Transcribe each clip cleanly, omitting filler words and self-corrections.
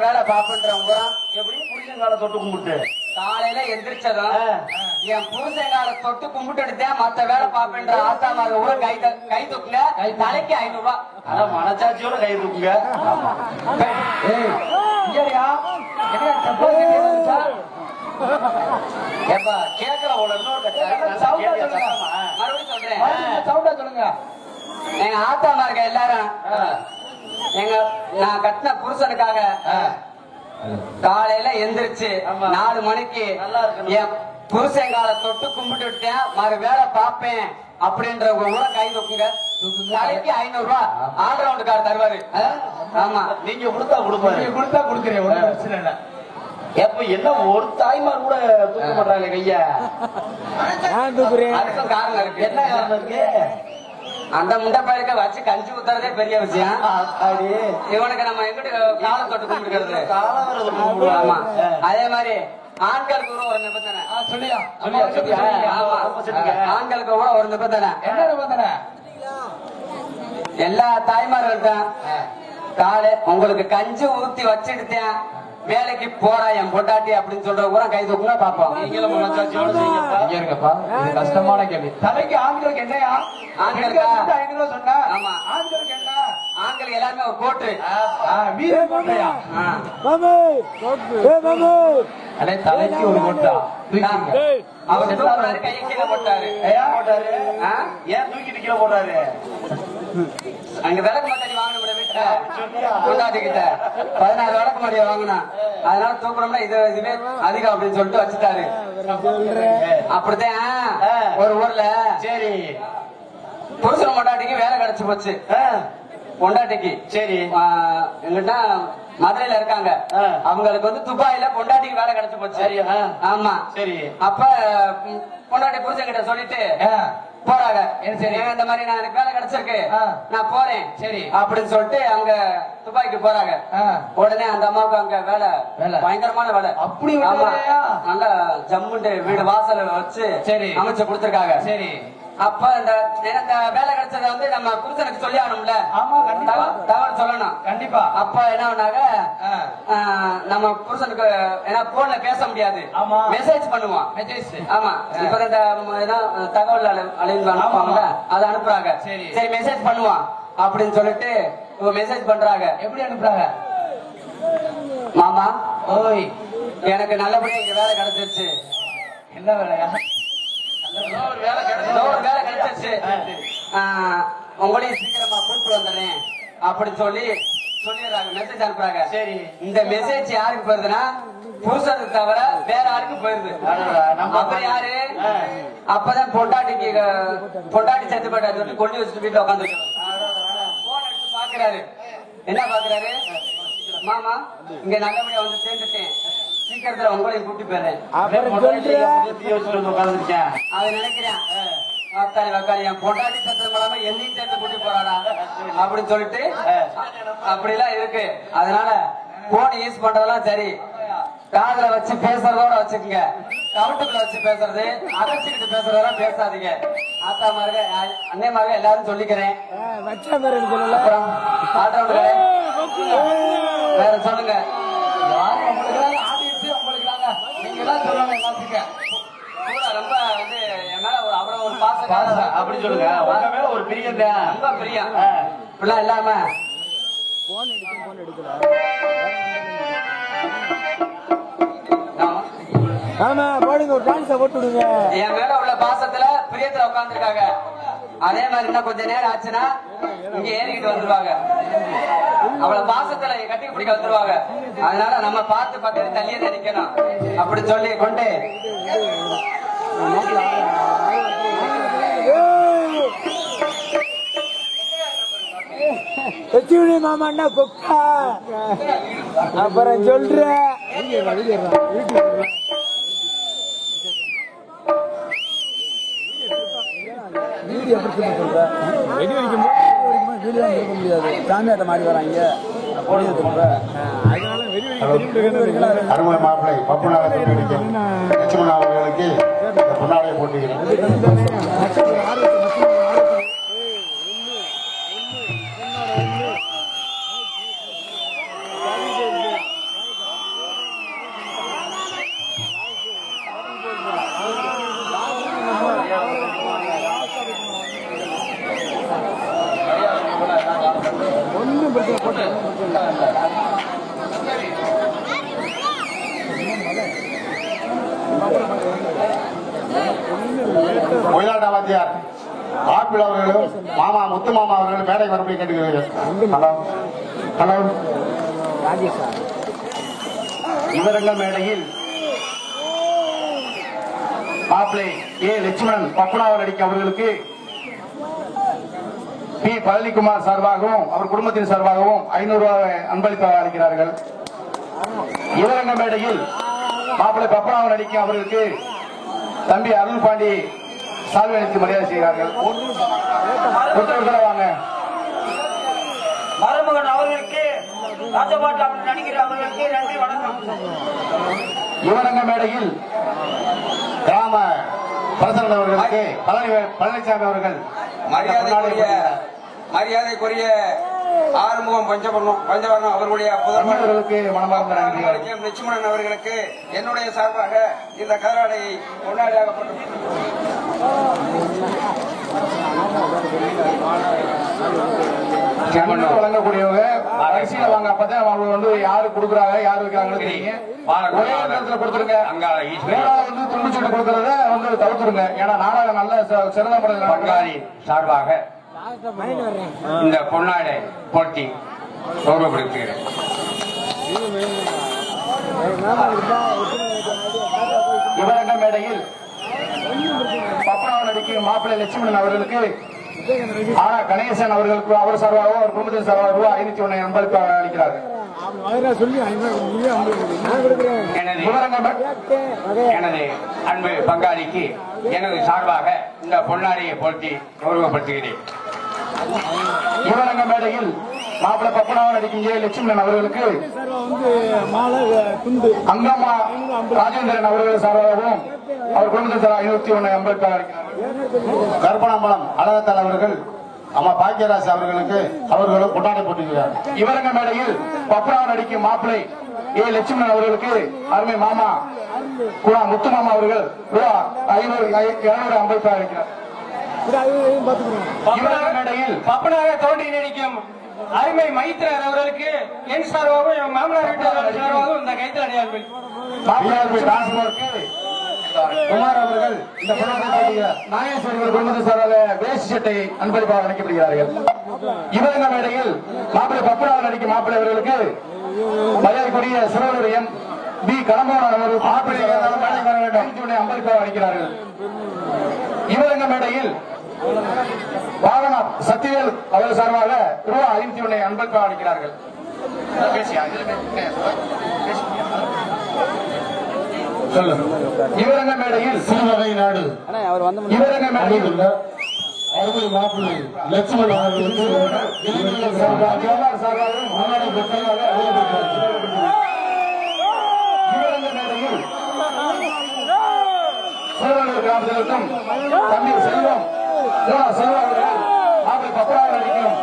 வேலை பாப்புன்றவங்க எப்படி புருஷன் காலை தொட்டு கும்பிட்டு காலையில எந்திரிச்சதும் என் புருஷன் காலை தொட்டு கும்பிட்டுட்டேன் மத்த வேலை பாப்புன்ற ஆத்தாமாக கூட கை தூக்குங்க தலைக்கு 500 ரூபாய். அதான் மனச்சாட்சியோட கை தூக்குங்க. கேட்கல மறுபடியும் சொல்றேன். எங்க ஆத்தாமா இருக்க எல்லாரும் நான் கட்டின புருஷனுக்காக காலையில எந்திரிச்சு 4 மணிக்கு என் புருஷன் காலை தொட்டு கும்பிட்டு விட்டேன் மறு வேலை பாப்பேன் அப்படின்றவங்க கூட கை தூக்குங்க. தலைக்கு 500 ரூபாய் ஆல்ரவுண்டுக்கார தருவாரு. ஆமா நீங்க கொடுத்தா கொடுப்பாரு. நீங்க கொடுத்தா கொடுக்குறேன், ஒன்றும் பிரச்சனை இல்லை. எப்ப என்ன ஒரு தாய்மார் கூட தூக்க மாட்டாங்க கையா? அதுக்கும் காரணம் இருக்கு. என்ன காரணம் இருக்கு? அந்த முண்டை பயிர்க்க வச்சு கஞ்சி ஊத்துறதே பெரிய விஷயம். இவனுக்கு நம்ம எங்கிட்டு காலை தொட்டு கும்பிடுறது. ஆமா, அதே மாதிரி ஆண்களுக்கு கூட ஒரு நிபந்தனை. ஆண்களுக்கு கூட ஒரு நிபந்தனை. என்ன நிபந்தனை? எல்லா தாய்மார்கள்ட்ட காலை உங்களுக்கு கஞ்சி ஊத்தி வச்சுட்டேன் வேலைக்கு போறா என் பொண்டாட்டி அப்படின்னு சொல்ற கூட கை தூக்குங்க பாப்போம். நீங்களும் மனச்சாட்சியோட இருங்கப்பா, இது கஷ்டமான கேள்வி. தலைக்கு ஆண்களுக்கு என்னையா? ஆண்களுக்கு 500 சொன்னா? ஆமா, ஆண்களுக்கு என்ன? ஆண்கள் எல்லாருமே ஒரு கோட்டு வீரன் கோட்டையா? அடே, தலைக்கு ஒரு கோட்டா அவர் தூக்குறாரு, கையை கீழே போட்டாரு. ஏன் தூக்கிட்டு கீழே போட்டாரு? அங்க விளக்கு மத்தாடி வாங்கணும் வீட்டுல பொண்டாட்டி கிட்ட 16 விளக்கு மாடிய வாங்கினா, அதனால தூக்கணும்னா இதுவே அதிகம் அப்படின்னு சொல்லிட்டு வச்சுட்டாரு. அப்படித்தான் ஒரு ஊர்ல சரி புருஷன் பொண்டாட்டிக்கு வேலை கிடைச்சு போச்சு. பொண்டாட்டிக்கு சரி எங்கிட்ட மதுரையில இருக்காங்க, அவங்களுக்கு வந்து துபாயில பொண்டாட்டிக்கு வேலை கிடைச்சு போச்சு. ஆமா சரி. அப்ப பொண்டாட்டி புருஷன் கிட்ட சொல்லிட்டு போறாங்க, சரி இந்த மாதிரி நான் எனக்கு வேலை கிடைச்சிருக்கு நான் போறேன் சரி அப்படின்னு சொல்லிட்டு அங்க துபாய்க்கு போறாங்க. உடனே அந்த அம்மாவுக்கு அங்க வேலை பயங்கரமான வேலை. அப்படி நல்லா ஜம்முண்டு வீடு வாசல வச்சு சரி அமைச்சு கொடுத்திருக்காங்க. சரி அப்ப இந்த வேலை கிடைச்சத வந்து நம்ம புருஷனுக்கு சொல்லி ஆகணும்ல. தகவல் சொல்லணும் கண்டிப்பா. அப்ப என்ன பண்ணாங்க, நம்ம புருஷனுக்கு ஏன்னா போன்ல பேச முடியாது, மெசேஜ் பண்ணுவான். ஆமா, இப்ப இந்த தகவல் அனுப்புவாங்கல்ல அதை அனுப்புறாங்க. சரி மெசேஜ் பண்ணுவான் அப்படின்னு சொல்லிட்டு மெசேஜ் பண்றாங்க. எப்படி அனுப்புறாங்க? மாமா ஓய் எனக்கு நல்லபடியா இங்க வேலை கிடைச்சிருச்சு. என்ன வேலையா? வேலை கிடைச்சிருச்சு, உங்களையும் சீக்கிரமா கூப்பிட்டு வந்துடுறேன் அப்படின்னு சொல்லிடுறாங்க. மெசேஜ் அனுப்புறாங்க. சரி இந்த மெசேஜ் யாருக்கு போயிருதுன்னா புருஷனுக்கு தவிர வேற யாருக்கும் போயிருது. அப்புறம் யாரு? அப்பதான் பொண்டாட்டி சேர்த்து போயிட்டாரு சொல்லி கொண்டு வச்சுட்டு வீட்டுல உட்காந்து போன் எடுத்து பாக்குறாரு. என்ன பாக்குறாரு? மாமா இங்க நல்லபடியா வந்து சேர்ந்துட்டேன், சீக்கிரத்துல உங்களையும் கூப்பிட்டு போயிடுறேன். அது நினைக்கிறேன் வக்காளி என் பொண்டாட்டி சத்தம் மூலமா என்னையும் சேர்த்து கூட்டி போறாடா அப்படின்னு சொல்லிட்டு அப்படி எல்லாம் இருக்கு. அதனால போன் யூஸ் பண்றதெல்லாம் சரி, காதுல வச்சு பேசுறதோட வச்சுக்கோங்க. கவுட்டுக்குள்ள வச்சு பேசுறது அரைச்சுக்கிட்டு பேசுறதெல்லாம் பேசாதீங்க. ஆத்தாமாருங்க அன்னைமாருங்க எல்லாரும் சொல்லிக்கிறேன். அப்புறம் வேற சொல்லுங்க. ரொம்ப வந்து என் மேல ஒரு அவ்வளவு ஒரு பாசம் அப்படி சொல்லுங்க. உங்க மேல ஒரு பிரியம், ரொம்ப பிரியம். இப்படிலாம் இல்லாம ஆமா போடுங்க, ஒரு டான்ஸ் போட்டு விடுங்க. என் மேல உள்ள பாசத்துல பிரியத்துல உட்கார்ந்துருக்காங்க. அதே மாதிரி இன்னும் கொஞ்ச நேரம் ஆச்சுன்னா இங்க ஏறிக்கிட்டு வந்துருவாங்க. அவ்வளவு பாசத்துல கட்டி பிடிக்க வந்துருவாங்க. அதனால நம்ம பார்த்து பக்கத்து தள்ளியே நினைக்கணும் அப்படி சொல்லி கொண்டு மாமாண்ணா கொக்கா அப்புறம் சொல்றேன். சாமியாட்ட மாறி வராங்க. அருமை மாப்பிள்ளை பப்புநாளை லட்சுமணா அவர்களுக்கு பொன்னாடை போட்டுகிறேன். வாத்தியார் ஆப்பிள் அவர்களும் மாமா முத்து மாமா அவர்களும் மேடை மறுபடியும் கேட்டுக்கிறேன். Hello hello. இவரங்கள் மேடையில் மாப்பிளை ஏ லட்சுமணன் பப்பனாவர் அடிக்க அவர்களுக்கு பி பழனிக்குமார் சார்பாகவும் அவர் குடும்பத்தின் சார்பாகவும் 500 ரூபாய் அன்பளிப்பாக அளிக்கிறார்கள். இவரங்க மேடையில் மாப்பிளை பப்பனாவர் அடிக்க அவர்களுக்கு தம்பி அருள் பாண்டி சால்வை அளித்து மரியாதை செய்கிறார்கள். வாங்க. மருமகன் அவர்களுக்கு ராஜபாட்டு நடிகர் அவர்களுக்கு நன்றி வணக்கம். இவரங்க மேடையில் கிராம பிரசரன் அவர்களுக்கு பழனிசாமி அவர்கள் மரியாதைக்குரிய ஆறுமுகம் பஞ்சவர்ணம் அவர்களுடைய புதல்வர்களுக்கு மனமார்ந்த நன்றி. லட்சுமணன் அவர்களுக்கு என்னுடைய சார்பாக இந்த கதராடையை கொண்டாடியாகப்பட்டது. வழங்கக்கூடியவங்க அரசியல வாங்க அப்பதான் அவங்க வந்து யாரு கொடுக்குறாங்க யாரு வைக்கிறாங்கன்னு தெரியும். ஒரே இடத்துல கொடுத்துருங்க. வந்து துண்டிச்சுட்டு கொடுக்கறத வந்து தவிர்த்துருங்க. ஏன்னா நாடகம் நல்ல சிறந்த முறையில் பங்காளி சார்பாக இந்த பொன்னாடை போட்டி கௌரவப்படுத்துகிறேன். இவரங்க மேடையில் பப்பனாவன் நடிக்கும் மாப்பிள்ளை லட்சுமணன் அவர்களுக்கு ஆனா கணேசன் அவர்களுக்கு அவர் சார்பாகவும் அவர் குடும்பத்தின் சார்பாக ரூபாய் 501 அன்பளிப்பாக அளிக்கிறார்கள். எனது அன்பு பங்காளிக்கு எனது சார்பாக இந்த பொன்னாடியை போட்டி கௌரவப்படுத்துகிறேன். இவரங்க மேடையில் மாப்பிள்ளை பப்பனாவன் நடிக்கும் ஜெய லட்சுமணன் அவர்களுக்கு அங்கம்மா ராஜேந்திரன் அவர்கள் சார்பாகவும் அவர் குடும்பத்தின் சார்பாக 501 அன்பளிப்பாக அளிக்கிறார்கள். கருப்பணாம்பலம் அழகத்தால் அவர்கள் அம்மா பாக்கியராஜ் அவர்களும் கொண்டாடி போட்டுகிறார். இவரங்க மேடையில் பப்பனாவன் நடிக்கும் மாப்பிள்ளை ஏ லட்சுமணன் அவர்களுக்கு அருமை மாமா குணா முத்து மாமா அவர்கள் ரூபாய் 200 அன்பளிப்பாக அளிக்கிறார். இவரங்க மேடையில் பப்பனாக தோண்டி நடிக்கும் அருமை மைத்திரர் அவர்களுக்கு என் சார்பாகவும் என் மாமனார் வீட்டாளர் சார்பாகவும் இந்த கைத்தல் அடையாளர்கள் குமார் அவர்கள் இந்த நாகேஸ்வரர்கள் குடும்பத்தை சார்பாக வேஷ்டி சட்டை அன்பளிப்பாக அளிக்கப்படுகிறார்கள். இவரங்க மேடையில் மாப்பிள்ளை பப்பனாவன் நடிக்கும் மாப்பிள்ளை அவர்களுக்கு மரியாதைக்குரிய சிறுவர்கள் எம் பி கடம்பவன் அவர்கள் மாப்பிள்ளை அன்பளிப்பாக அளிக்கிறார்கள். இவரங்க மேடையில் வாகனா சத்திவேல் அவர்கள் சார்பாக ரூபாய் 501 அன்பளிப்பாக அளிக்கிறார்கள். இவரங்க மேடையில் சிறுவகை நாடு இவரங்க மேடையில் மாப்பிள்ளை லட்சுமணன் அவர்களுக்கு இவரங்க மேடையில் சூழலூர் கிராமத்திற்கும் தம்பி செல்வம் அவர்கள் மாப்பிள்ளை பப்பனாவன் நடிக்கும்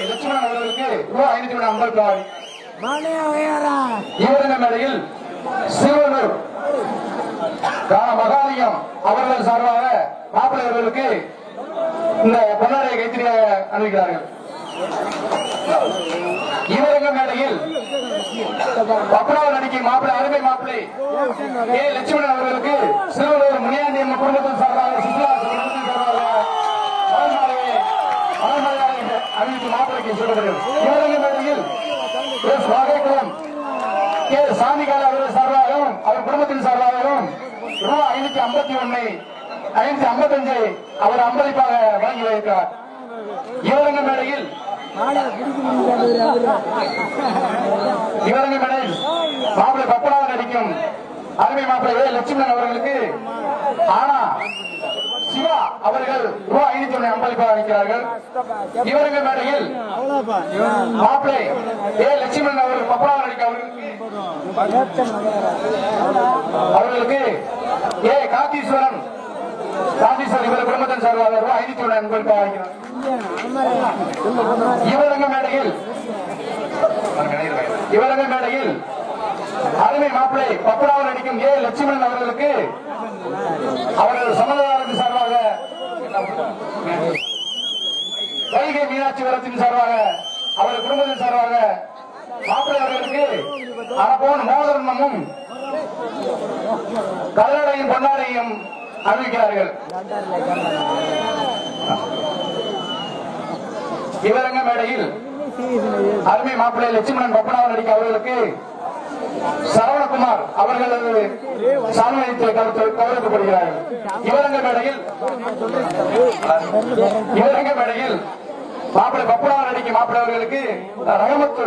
லட்சுமணன் அவர்களுக்கு ரூபாய் 501 அன்பளிப்பாக இவரங்க மேடையில் சிறுவனூர் கிராம மகாலிங்கம் அவர்கள் சார்பாக மாப்பிள்ளை அவர்களுக்கு இந்த பொன்னாடையை கைத்திரியாக அணிவிக்கிறார்கள். இவரங்க மேடையில் பப்பனாவன் நடிக்கும் மாப்பிள்ளை அருமை மாப்பிள்ளை ஏ லட்சுமணன் அவர்களுக்கு சிறுவனூர் முனியாண்டி குடும்பத்தின் சார்பாக சுற்றுலா குடும்பத்தின் சார்பாக அறிவித்து மாப்பிள்ளைக்கு சொல்லப்படுகிறது. இவரங்க மேடையில் கே சாமிகால அவர்கள் சார்பாகவும் அவர் குடும்பத்தின் சார்பாகவும் ரூபாய் 555 அவர் அன்பளிப்பாக வழங்கி வைக்கிறார். இவரங்க மேடையில் மாப்பிள்ளை பப்பனாவன் நடிக்கும் அருமை மாப்பிள்ளை லட்சுமணன் அவர்களுக்கு ஆனா சிவா அவர்கள் ரூபாய் 501 அன்பளிப்பாக அளிக்கிறார்கள். இவரங்க மேடையில் மாப்பிள்ளை ஏ லட்சுமணன் அவர்கள் பப்பனாவன் நடிக்க அவர்களுக்கு ஏ காத்தீஸ்வரன் இவர் குடும்பத்தின் சார்பாக ரூபாய் 501 அன்பளிப்பாக அளிக்கிறார். இவரங்க மேடையில் அருமை மாப்பிள்ளை பப்பனாவன் நடிக்கும் ஏ லட்சுமணன் அவர்களுக்கு அவர்கள் சமதாரத்தின் சார்பாக வைகை மீனாட்சி வரத்தின் சார்பாக அவர்கள் குடும்பத்தின் சார்பாக மாப்பிள்ளை அவர்களுக்கு அரப்போன் மோதரமும் கல்லடையும் பொன்னாடையும் அறிவிக்கிறார்கள். இவரங்க மேடையில் அருமை மாப்பிள்ளை லட்சுமணன் பப்பனாவன் அடிக்க அவர்களுக்கு சரவணகுமார் அவர்களது சால்வைத்து கௌரவிக்கப்படுகிறார்கள். இவரங்க மேடையில் மாப்பிள்ளை பப்பனாவன் அடிக்க மாப்பிள்ளை அவர்களுக்கு ரகமத்து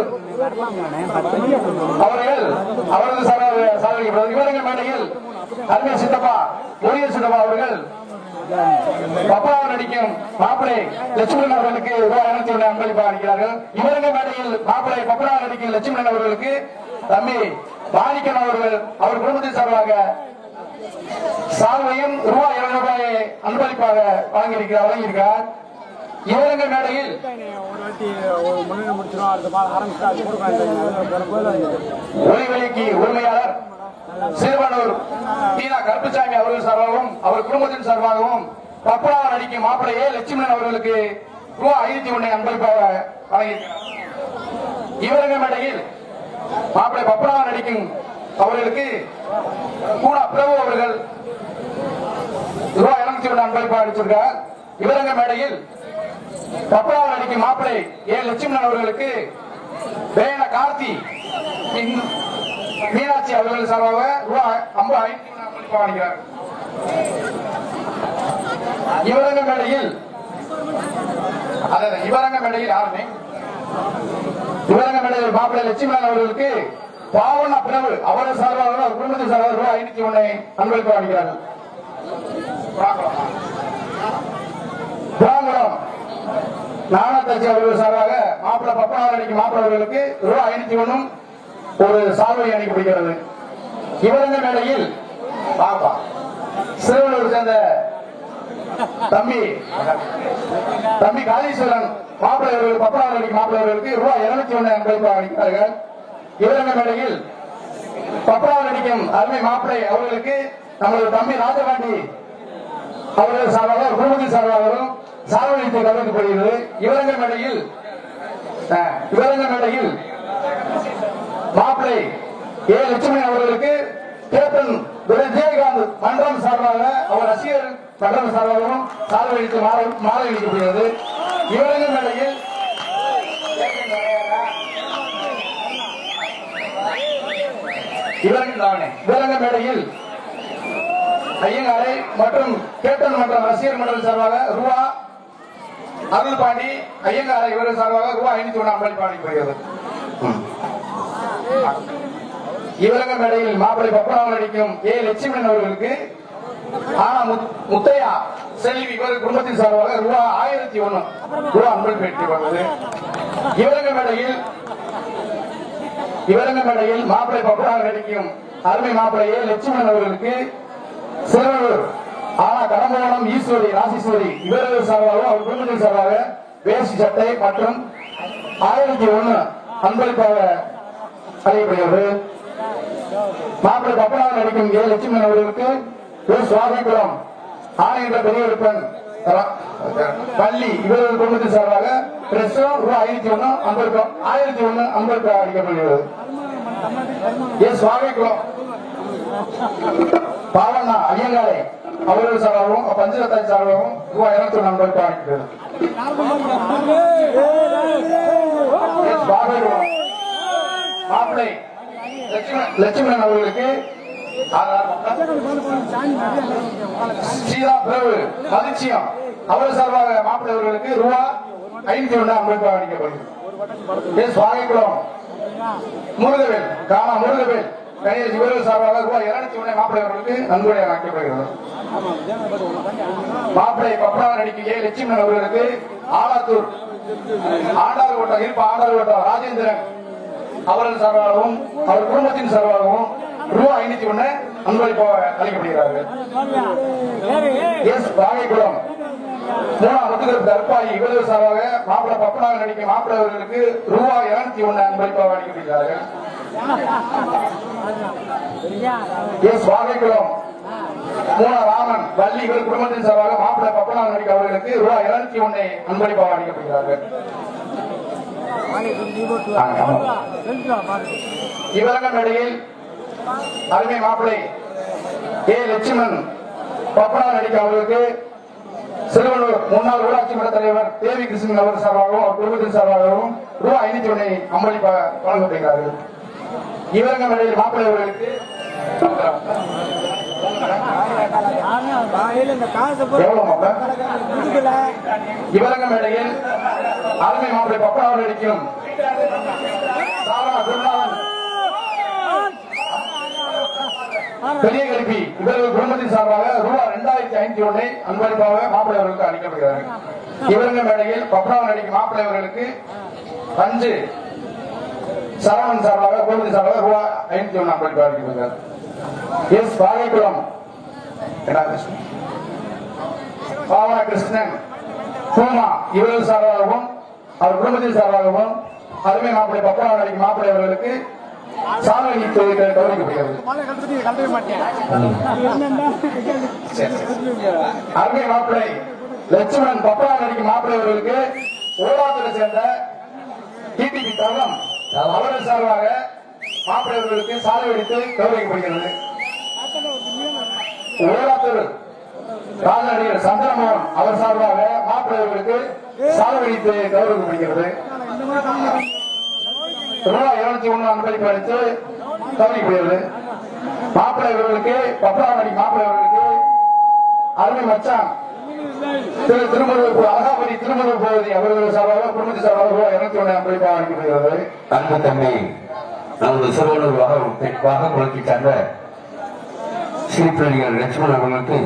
அவர்கள் அவரது சால்வைக்கப்படுகிறார். இவரங்க மேடையில் அருமை சித்தப்பா ஒரிய சித்தப்பா அவர்கள் பப்பனாவன் நடிக்கும் மாப்பிள்ளை லட்சுமணன் அவர்களுக்கு ரூபாய் 201 அன்பளிப்பாக அளிக்கிறார்கள். இவரங்க மேடையில் மாப்பிள்ளை பப்பனாவன் நடிக்கும் லட்சுமணன் அவர்களுக்கு தம்பி மாணிக்கன் அவர்கள் அவர் குடும்பத்தின் சார்பாக சால்வையும் ரூபாய் 200 அன்பளிப்பாக வழங்கியிருக்கிறார். இவரங்க மேடையில் ஒளிவெளிக்கு உரிமையாளர் சிறுவனூர் மீனா கருப்புசாமி அவர்கள் சார்பாகவும் அவர் குடும்பத்தின் சார்பாகவும் பப்பனாவன் நடிக்கும் மாப்பிள்ளை லட்சுமணன் அவர்களுக்கு ரூபாய் 501 அன்பளிப்பாக வழங்கியிருக்கிறார். இவரங்க மேடையில் மாப்பிள்ளை பப்பனாவன் நடிக்கும் அவர்களுக்கு கூடா பிரபு அவர்கள் ரூபாய் 201 அன்பளிப்பாக அளிச்சிருக்கார். இவரங்க மேடையில் பப்பனாவன் நடிக்கும் மாப்பிள்ளை லட்சுமணன் அவர்களுக்கு வேண கார்த்தி மீனாட்சி அவர்கள் சார்பாக ரூபாய் 501 அன்பளிப்பாக அளிக்கிறார். இவரங்க மேடையில் யாருமே இவரங்க மேடையில் மாப்பிள்ளை லட்சுமணன் அவர்களுக்கு பாவன பிரபு அவரது சார்பாக அவர் குடும்பத்தின் சார்பாக ரூபாய் 501 அன்பளிப்பாக அளிக்கிறார்கள். பிராங்குளம் நாணத்தச்சி அவர்கள் சார்பாக மாப்பிள்ளை பப்பனாவன் அடிக்கும் மாப்பிள்ளை அவர்களுக்கு ரூபாய் 501 ஒரு சால்வை அளிக்கப்படுகிறது. இவரங்க மேடையில் பாப்பா சிறுவனூர் சேர்ந்த தம்பி காளீஸ்வரன் மாப்பிள்ளை அவர்கள் பப்பனாவன் அடிக்கும் மாப்பிள்ளை அவர்களுக்கு ரூபாய் 201 அன்பளிப்பாக அளிக்கிறார்கள். இவரங்க மேடையில் பப்பனாவன் அடிக்கும் அருமை மாப்பிள்ளை அவர்களுக்கு நம்மளது தம்பி ராஜபாண்டி அவர்கள் சார்பாக குடும்பத்தின் சார்பாகவும் சால்வைத்து கவனிக்கப்படுகிறது. இவரங்க மேடையில் மாப்பிள்ளை லட்சுமணன் அவர்களுக்கு கேப்டன் விஜயகாந்த் மன்றம் சார்பாக அவர் ரசிகர் மன்றம் சார்பாகவும் சால்வைத்து மாலை அளிக்கப்படுகிறது. இவரங்க மேடையில் ஐயங்காரை மற்றும் கேப்டன் மன்றம் ரசிகர் மன்றம் சார்பாக ரூபா அருள் பாண்டி ஐயங்காரை இவர்கள் சார்பாக ரூபாய் 501 அன்பளிப்பாக அளிக்கப்படுகிறது. இவரங்க மேடையில் மாப்பிள்ளை பப்பனாவன் நடிக்கும் லட்சுமணன் அவர்களுக்கு முத்தையா செல்வி இவர் குடும்பத்தின் சார்பாக ரூபாய் 1001 அன்பளிப்பு பெற்றுள்ளது. இவரங்க மேடையில் மாப்பிள்ளை பப்பனாவன் நடிக்கும் அருமை மாப்பிள்ளை லட்சுமணன் அவர்களுக்கு சிறுவனூர் கடம்பவனம் ஈஸ்வரி ராசீஸ்வரி இவர்கள் சார்பாக அவர் குடும்பத்தின் சார்பாக வேஷ்டி சட்டை மற்றும் 1001 அன்பளிப்பாக அளிக்கப்படுகிறது. மாப்பிள்ளை பப்பனாவன் நடிக்கும் லட்சுமணன் அவர்களுக்கு சுவாமிக்குளம் ஆணையற்ற பெரியவருப்பன் பள்ளி இவர்கள் குடும்பத்தின் சார்பாக ரூபாய் 1001 அன்பளிப்பாக அளிக்கப்படுகிறது. சுவாமிக்குளம் பாவண்ணா ஐயங்காரை அவர்கள் சார்பாகவும் பஞ்சரத்தாய் சார்பாகவும் ரூபாய் 201 அன்பளிப்பாக அளிக்கிறது. மாப்பிள்ளை லட்சுமணன் அவர்களுக்கு சீதா பிரபு மதிச்சியம் அவர் சார்பாக மாப்பிள்ளை அவர்களுக்கு ரூபாய் 501 அன்பளிப்பாக அளிக்கப்படுகிறது. சுவாமிக்குளம் முருகவேல் கணேஷ் இவர்கள் சார்பாக ரூபாய் 201 மாப்பிள்ளை அவர்களுக்கு நன்கொடையாக அளிக்கப்படுகிறது. மாப்பிள்ளை பப்பனாவன் நடிக்கும் லட்சுமணன் அவர்களுக்கு ஆலாத்தூர் ஆண்டார் ஓட்டம் ராஜேந்திரன் அவர்கள் சார்பாகவும் அவர் குடும்பத்தின் சார்பாகவும் ரூபாய் 501 அன்பளிப்பாக அளிக்கப்படுகிறார்கள். வாகைக்குளம் முத்துகருப்பு தற்பாயி இவர்கள் சார்பாக மாப்பிள்ளை பப்பனாவன் நடிக்கும் மாப்பிள்ளை அவர்களுக்கு ரூபாய் 201 அன்பளிப்பாக அளிக்கப்படுகிறார்கள். வாகைக்குளம் ராமன் வள்ளி இவர் குடும்பத்தின் சார்பாக மாப்பிள்ளை பப்பனாவன் நடிக்கும் அவர்களுக்கு ரூபாய் 201 அன்பளிப்பாக அளிக்கப்படுகிறார்கள். இவரங்க மேடையில் அருமை மாப்பிள்ளை லட்சுமணன் பப்பனார் நடிக்க அவர்களுக்கு சிறுவனூர் முன்னாள் ஊராட்சி மன்ற தலைவர் தேவி கிருஷ்ணன் அவர் சார்பாகவும் அவர் குடும்பத்தின் சார்பாகவும் ரூபாய் 501 அம்பளிப்பா வழங்கப்படுகிறார்கள். இவரங்க மேடையில் மாப்பிள்ளை அவர்களுக்கு இவரங்க மேடையில் அருமை மாப்பிள்ளை பப்பனார் நடிக்கும் பெரிய கல்வி இவர்கள் குடும்பத்தின் சார்பாக ரூபாய் 2501 அன்பளிப்பாக மாப்பிள்ளை அவர்களுக்கு அளிக்கப்படுகிறார்கள். இவரங்க மேடையில் பப்பனார் நடிக்கும் மாப்பிள்ளை அவர்களுக்கு 5 சரவணன் சார்பாக குடும்பத்தின் சார்பாக ரூபாய் 501 அன்பளிப்பாக அளிக்கப்படுகிறார். எஸ் பாகைக்குளம் பாவனா கிருஷ்ணன் பூமா இவர்கள் சார்பாகவும் அவர் குடும்பத்தின் சார்பாகவும் அருமை மாப்பிள்ளை பப்பனார் நடிக்கும் மாப்பிள்ளை அவர்களுக்கு சாதனை கௌரவிக்கப்படுகிறது. அருமை மாப்பிள்ளை லட்சுமணன் பப்பனார் நடிக்கும் மாப்பிள்ளை அவர்களுக்கு ஓடாத்துல சேர்ந்த டிடிபி தங்கம் அவர்கள் சார்பாக மாப்பிள்ளை அவர்களுக்கு சாலை வெடித்து கௌரவிக்கப்படுகிறது. ஓடாத்தூர் ராஜநடிகர் சந்திரமோகன் அவர் சார்பாக மாப்பிள்ளை அவர்களுக்கு சாலை வெடித்து கௌரவிக்கப்படுகிறது. ரூபாய் 201 அன்பளிப்பு அளித்து கௌரவிக்கப்படுகிறது. மாப்பிள்ளை அவர்களுக்கு பப்பனார் நடிக்கும் மாப்பிள்ளை அவர்களுக்கு அருமை மச்சான் திருமணூர் அழகாபதி திருமணூர் பகுதி அவர்கள் சார்பாக குடும்பத்தின் சார்பாக ரூபாய் 201 அன்பளிப்பாக அளிக்கப்படுகிறது. அன்பு தம்பி நமது சிறுவனூர் வாகக்குளத்தை சார்ந்த சிறுப்பிள்ளைகள் லட்சுமணன் அவர்களுக்கு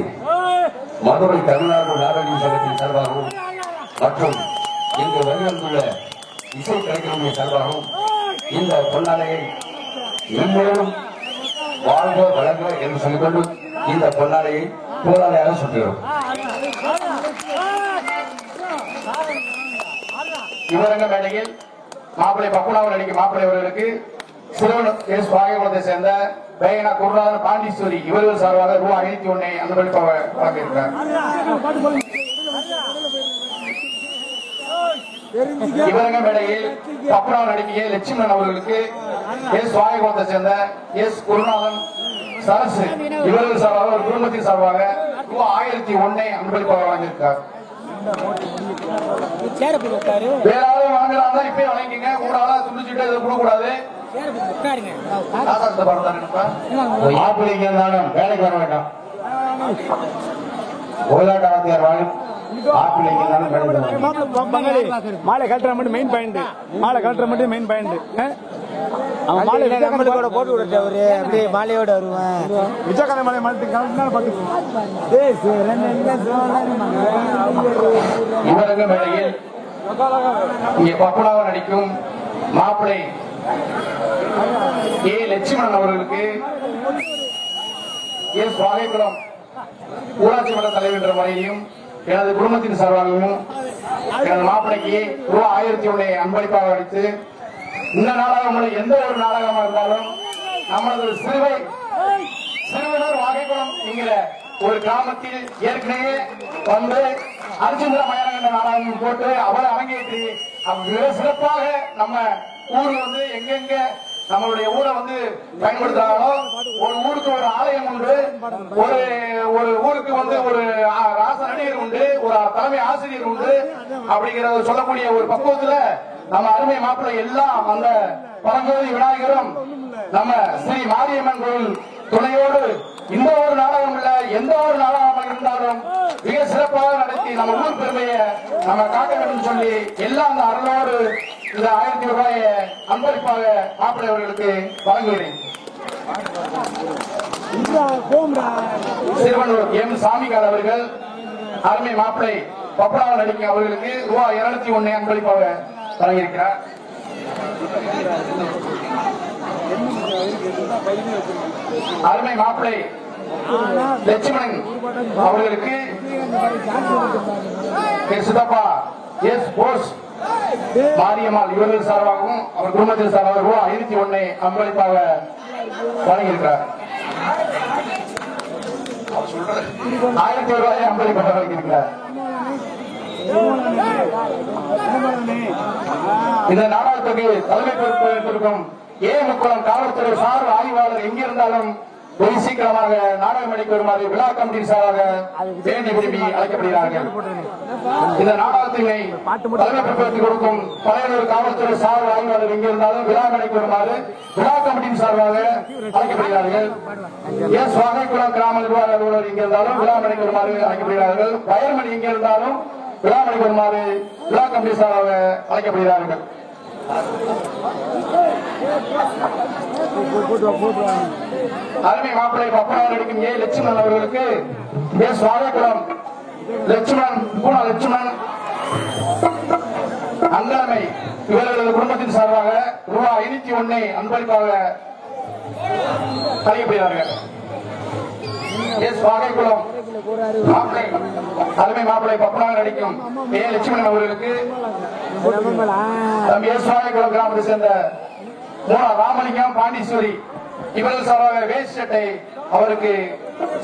மதுரை தமிழ்நாடு நாடக சங்கத்தின் சார்பாகவும் மற்றும் இங்கு வருகின்ற இசை கலைஞர்களுடைய சார்பாகவும் இந்த பொன்னாடையை மென்மேலும் வாழ்க வழங்க என்று சொல்லிக்கொண்டு இந்த பொன்னாடையை போராளியாக சுற்றுகிறோம். இவரங்க மேடையில் மாப்பிள்ளை பப்புனாவில் நடிக்கும் மாப்பிள்ளை அவர்களுக்கு சிறுவன் எஸ் பாகைக்குளத்தை சேர்ந்த பேகனா குருநாதன் பாண்டீஸ்வரி இவர்கள் சார்பாக ரூபாய் 501 அன்பளிப்பாக வழங்கியிருக்கிறார். இவரங்க மேடையில் பப்புனாவில் நடிக்க லட்சுமணன் அவர்களுக்கு எஸ் பாகைக்குளத்தை சேர்ந்த எஸ் குருநாதன் சரசு இவர்கள் சார்பாக ஒரு குடும்பத்தின் சார்பாக ரூபாய் 1001 அன்பளிப்பாக வழங்கியிருக்கிறார். வேறாவது வாங்கலாம் இப்பயே வாங்கிக்கங்க. கூடாத துண்டிச்சுட்டு இதை கொடுக்கூடாது. மாப்பிள்ளைக்கு இருந்தாலும் வேலைக்கு வர வேண்டாம். கோயிலாட்டவாத்தியார் வாழும் மாப்பிள்ளைக்கு இருந்தாலும் வேலைக்கு மாலை கட்டுற மட்டும் மெயின் பாயிண்ட். மாலை கட்டுற மட்டும் மெயின் பாயிண்ட். அவன் மாலை கூட போட்டு விடுறது அவரு அப்படியே மாலையோட வருவேன். விஜயகாந்த் மாலை இவரங்க மேடையில் இங்கே பப்புனாவில் நடிக்கும் மாப்பிள்ளை ஏ லட்சுமணன் அவர்களுக்கு எஸ் வாகைக்குளம் ஊராட்சி மன்ற தலைவர் என்ற முறையிலும் எனது குடும்பத்தின் சார்பாகவும் எனது மாப்பிள்ளைக்கு ரூபாய் 1001 அன்பளிப்பாக அளித்து இந்த நாடகம் எந்த ஒரு நாடகமாக இருந்தாலும் நமது சிறுவனூர் வாகைக்குளம் என்கிற ஒரு கிராமத்தில் ஏற்கனவே வந்து அர்ஜுந்திர மயான நாடகம் போட்டு அவரை அரங்கேற்றி மிக சிறப்பாக நம்ம ஊர் வந்து எங்கெங்க நம்மளுடைய ஊரை வந்து பயன்படுத்துறாங்களோ ஒரு ஊருக்கு ஒரு ஆலயம் உண்டு, ஒரு ஊருக்கு வந்து ஒரு ராச நடிகர் உண்டு, ஒரு தலைமை ஆசிரியர் உண்டு அப்படிங்கறத சொல்லக்கூடிய ஒரு பக்குவத்துல நம்ம அருமை மாப்பிள்ளை எல்லாம் அந்த பரஞ்சோதி விநாயகரும் நம்ம ஸ்ரீ மாரியம்மன் கோயில் துணையோடு இந்த ஒரு நாடகம் இல்ல எந்த ஒரு நாடகமாக இருந்தாலும் மிக சிறப்பாக நடத்தி நம்ம ஊர் பெருமையை நம்ம காக்க வேண்டும் சொல்லி எல்லாம் அந்த அருளோடு இந்த 1000 ரூபாயை அன்பளிப்பாக மாப்பிள்ளை அவர்களுக்கு வழங்குகிறேன். சிறுவனூர் எம் சாமிகார் அவர்கள் அருமை மாப்பிள்ளை பப்பனாவில் நடிக்கும் அவர்களுக்கு ரூபாய் 201 அன்பளிப்பாக வழங்கியிருக்கிறார். அருமை மாப்பிள்ளை லட்சுமணன் அவர்களுக்கு சிதப்பா எஸ் போஸ் மாரியம்மாள் இவர்கள் சார்பாகவும் அவர் குடும்பத்தின் சார்பாக ரூபாய் 501 அன்பளிப்பாக வழங்கியிருக்கிறார். 1000 ரூபாயை அன்பளிப்பாக வழங்கியிருக்கிறார். இந்த நாடகத்துக்கு தலைமை பொறுப்பேற்றிருக்கும் முக்குளம் காவல்துறை சார்பு ஆய்வாளர் எங்கிருந்தாலும் வெகு சீக்கிரமாக நாடகம் அளிக்க வருமாறு விழா கமிட்டி சார்பாக வேண்டி விரும்பி அழைக்கப்படுகிறார்கள். இந்த நாடகத்தினை தலைமை பொறுப்பேற்றுக் கொடுக்கும் பழையனூர் காவல்துறை சார்பு ஆய்வாளர் எங்கிருந்தாலும் விழா அளிக்க வருமாறு விழா கமிட்டியின் சார்பாக அழைக்கப்படுகிறார்கள். எஸ் வகைக்குளம் கிராம நிர்வாக அலுவலர் எங்கிருந்தாலும் விழா அளிக்க வருமாறு அழைக்கப்படுகிறார்கள். வயர்மணி எங்கிருந்தாலும் விழா அளிக்க வருமாறு விழா கமிட்டி சார்பாக அழைக்கப்படுகிறார்கள். அருமை மாப்பிள்ளை பப்பனார் நடிக்கும் ஏ லட்சுமணன் அவர்களுக்கு எஸ் வாழைக்குளம் லட்சுமணன் பூனா லட்சுமணன் அங்கலமை இவர்களது குடும்பத்தின் சார்பாக ரூபாய் 501 அன்பளிப்பாக அறியப்படுகிறார்கள். எஸ் வாழைக்குளம் மாப்பிள்ளை அருமை மாப்பிள்ளை பப்பனார் நடிக்கும் ஏ லட்சுமணன் அவர்களுக்கு எஸ் வாழைக்குளம் கிராமத்தை சேர்ந்த மூணா ராமலிங்கம் பாண்டீஸ்வரி இவர்கள் சார்பாக வேஸ்ட் சட்டை அவருக்கு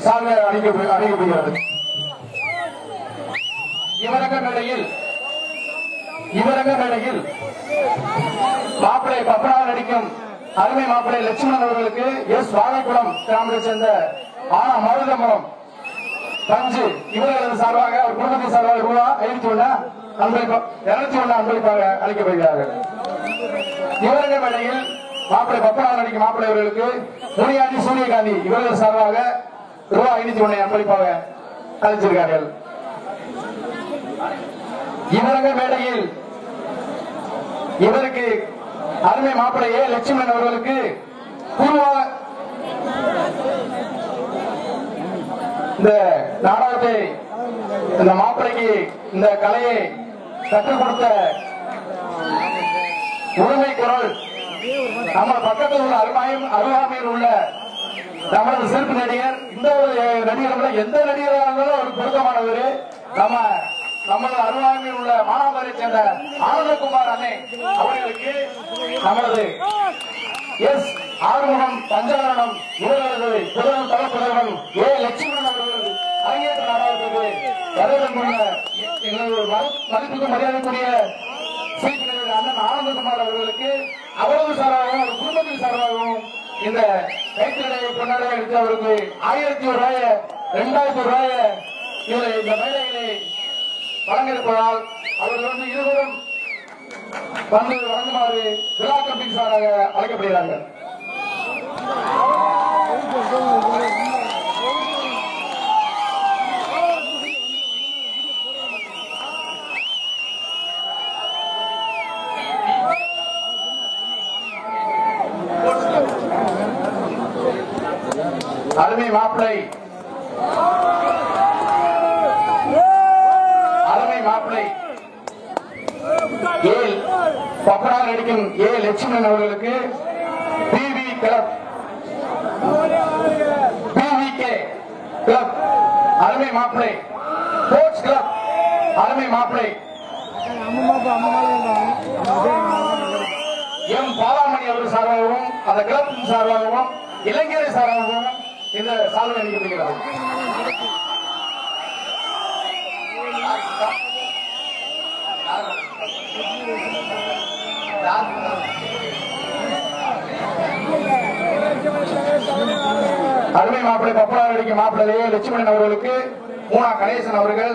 சார்பு அளிக்கப்படுகிறது. இவரங்க மேடையில் மாப்பிள்ளை பப்பனார் நடிக்கும் அருமை மாப்பிள்ளை லட்சுமணன் அவர்களுக்கு எஸ் வாழைக்குளம் கிராமத்தை சேர்ந்த ஆனா மருதமரம் பஞ்சு இவர்களது சார்பாக அவர் குடும்பத்தின் சார்பாக ரூபாய் 201 அன்பளிப்பாக அளிக்கப்படுகிறார்கள். இவரங்க மேடையில் மாப்பிள்ளை பப்பனார் நடிக்கும் மாப்பிள்ளை அவர்களுக்கு முனியாண்டி சூரியகாந்தி இவர்கள் சார்பாக ரூபாய் 501 அன்பளிப்பாக அளிச்சிருக்கார்கள். இவரங்க மேடையில் இவருக்கு அருமை மாப்பிள்ளை ஏ லட்சுமணன் அவர்களுக்கு இந்த நாடகத்தை இந்த மாப்பிள்ளைக்கு இந்த கலையை கற்றுக் கொடுத்த உரிமை குரல் நம்ம பக்கத்தில் உள்ள அருகாமையில் உள்ள நமது சிறப்பு நடிகர் இந்த ஒரு நடிகர் எந்த நடிகராக இருந்தாலும் ஒரு பொருத்தமானவர் நமது அருகாமையில் உள்ள மானாமரை சேர்ந்த ஆனந்தகுமார் அண்ணே அவர்களுக்கு நமது எஸ் ஆறுமுகம் பஞ்சவரணம் இவர்களது புதல் தலைப்புதல்வன் ஏ லட்சுமணன் அவர்களது அரங்கேற்ற நாடகத்திற்கு வருவதற்குள்ள எங்களது மதிப்புக்கு மரியாதைக்குரிய அண்ணன் ஆனந்தகுமார் அவர்களுக்கு அவரது சார்பாகவும் அவர் குடும்பத்தின் சார்பாகவும் இந்த கைத்தறியை கொண்டாட எடுத்து அவருக்கு 1001 ரூபாய் 2000 ரூபாய் இவரை இந்த மேடைகளை வழங்கியிருப்பதால் அவர்கள் இருவரும் வந்து வழங்குமாறு விழா கமிட்டி சார்பாக அழைக்கப்படுகிறார்கள். அருமை மாப்பிள்ளை பப்பனார் நடிக்கும் ஏ லட்சுமணன் அவர்களுக்கு பிவி கிளப் அருமை மாப்பிள்ளை ஸ்போர்ட்ஸ் கிளப் அருமை மாப்பிள்ளை எம் பாலாமணி அவர்கள் சார்பாகவும் அந்த கிளப்பின் சார்பாகவும் இளைஞரை சார்பாகவும் இந்த சாதனை அளிக்கப்படுகிறது. அருமை மாப்பிள்ளை பப்பனார் நடிக்கும் மாப்பிள்ளையே லட்சுமணன் அவர்களுக்கு மூணா கணேசன் அவர்கள்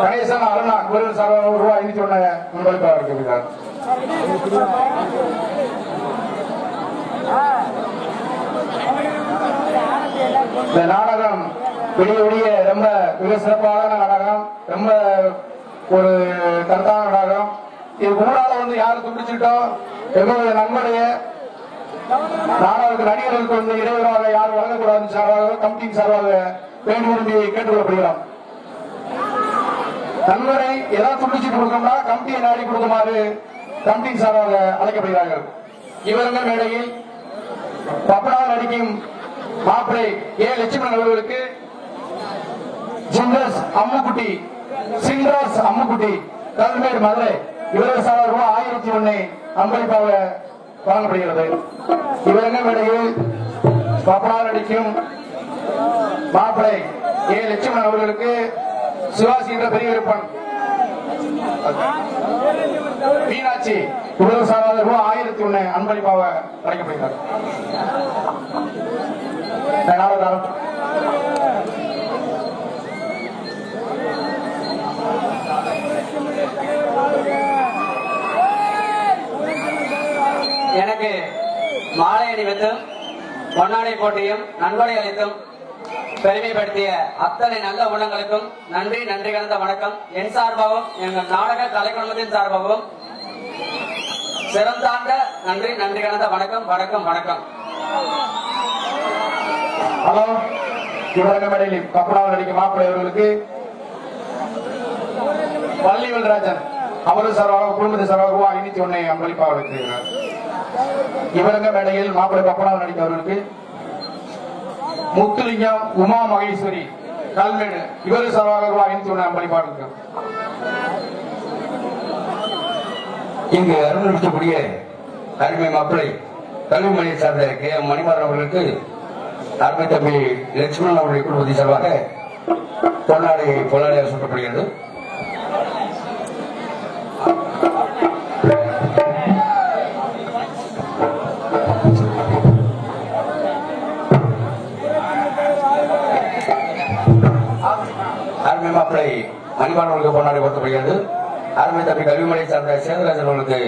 கணேசன் அருணா இவர்கள் சார்பாக ரூபாய் 501 அன்பளிப்பாக இருக்கிறார். இந்த நாடகம் விடிய ரொம்ப மிக சிறப்பான நாடகம், ரொம்ப ஒரு கருத்தான நாடகம். இது முன்னால வந்து யாரு துண்டிச்சுட்டோம் எங்களுடைய நண்பருடைய நாடகத்துக்கு நடிகர்களுக்கு வந்து இடையூறாக யாரும் வழங்கக்கூடாது சார்பாக கமிட்டியின் சார்பாக வேண்டி விரும்பி கேட்டுக்கொள்ளப்படுகிறோம். நண்பரை ஏதாவது துண்டிச்சு கொடுக்கணும்னா கமிட்டியை நாடி கொடுக்குமாறு கமிட்டியின் சார்பாக அழைக்கப்படுகிறார்கள். இவர்கள் மேடையில் பப்பனார் நடிக்கும் மாப்பிள்ளை ஏ லட்சுமணன் அவர்களுக்கு சிங்கர்ஸ் அம்முக்குட்டி கல்மேடு மதுரை இவர்கள் சார்பாக ரூபாய் 1001 அன்பளிப்பாக வழங்கப்படுகிறது. இவர்கள் மேடையில் பப்பனார் நடிக்கும் மாப்பிள்ளை ஏ லட்சுமணன் அவர்களுக்கு சிவாசி என்ற பெரிய விருப்பன் மீனாட்சி இவர்கள் சார்பாக ரூபாய் 1001 அன்பளிப்பாக வழங்கப்படுகிறது. நாடகம் எனக்கு மாலை அணிவித்தும் பொன்னாடை போட்டியும் நன்கொடை அளித்தும் பெருமைப்படுத்திய அத்தனை நல்ல உள்ளங்களுக்கும் நன்றி நன்றி கலந்த வணக்கம். என் சார்பாகவும் எங்கள் நாடக கலைக்குழுமத்தின் சார்பாகவும் சிறந்தாண்ட நன்றி நன்றி கலந்த வணக்கம் வணக்கம் வணக்கம். ஹலோ இவரங்க மேடையில் கப்பனாவில் நடிக்கும் மாப்பிள்ளை அவர்களுக்கு வள்ளிவல்ராஜன் அவரு சார்பாக குடும்பத்தை சார்பாக 501 அன்பளிப்பாக வைத்திருக்கிறார். இவரங்க மேடையில் மாப்பிள்ளை கப்பனாவில் நடிக்கும் அவர்களுக்கு முத்துலிங்கம் உமா மகேஸ்வரி கல்மேடு இவரு சார்பாக 501 அன்பளிப்பாக இருக்கிறார். இங்கு அருள்க்கூடிய அருமை மாப்பிள்ளை கல்விமணியை சார்ந்த கே எம் மணிமாறன் அவர்களுக்கு அருமை தம்பி லட்சுமணன் அவருடைய குடும்பத்தை சார்பாக பொன்னாடியாக சொல்லப்படுகிறது. அருமை மாப்பிள்ளை மணிமாறன் அவர்களுக்கு பொன்னாடை பொருத்தப்படுகிறது. அருமை தம்பி கல்விமணியை சார்ந்த சேதராஜன் அவர்களுக்கு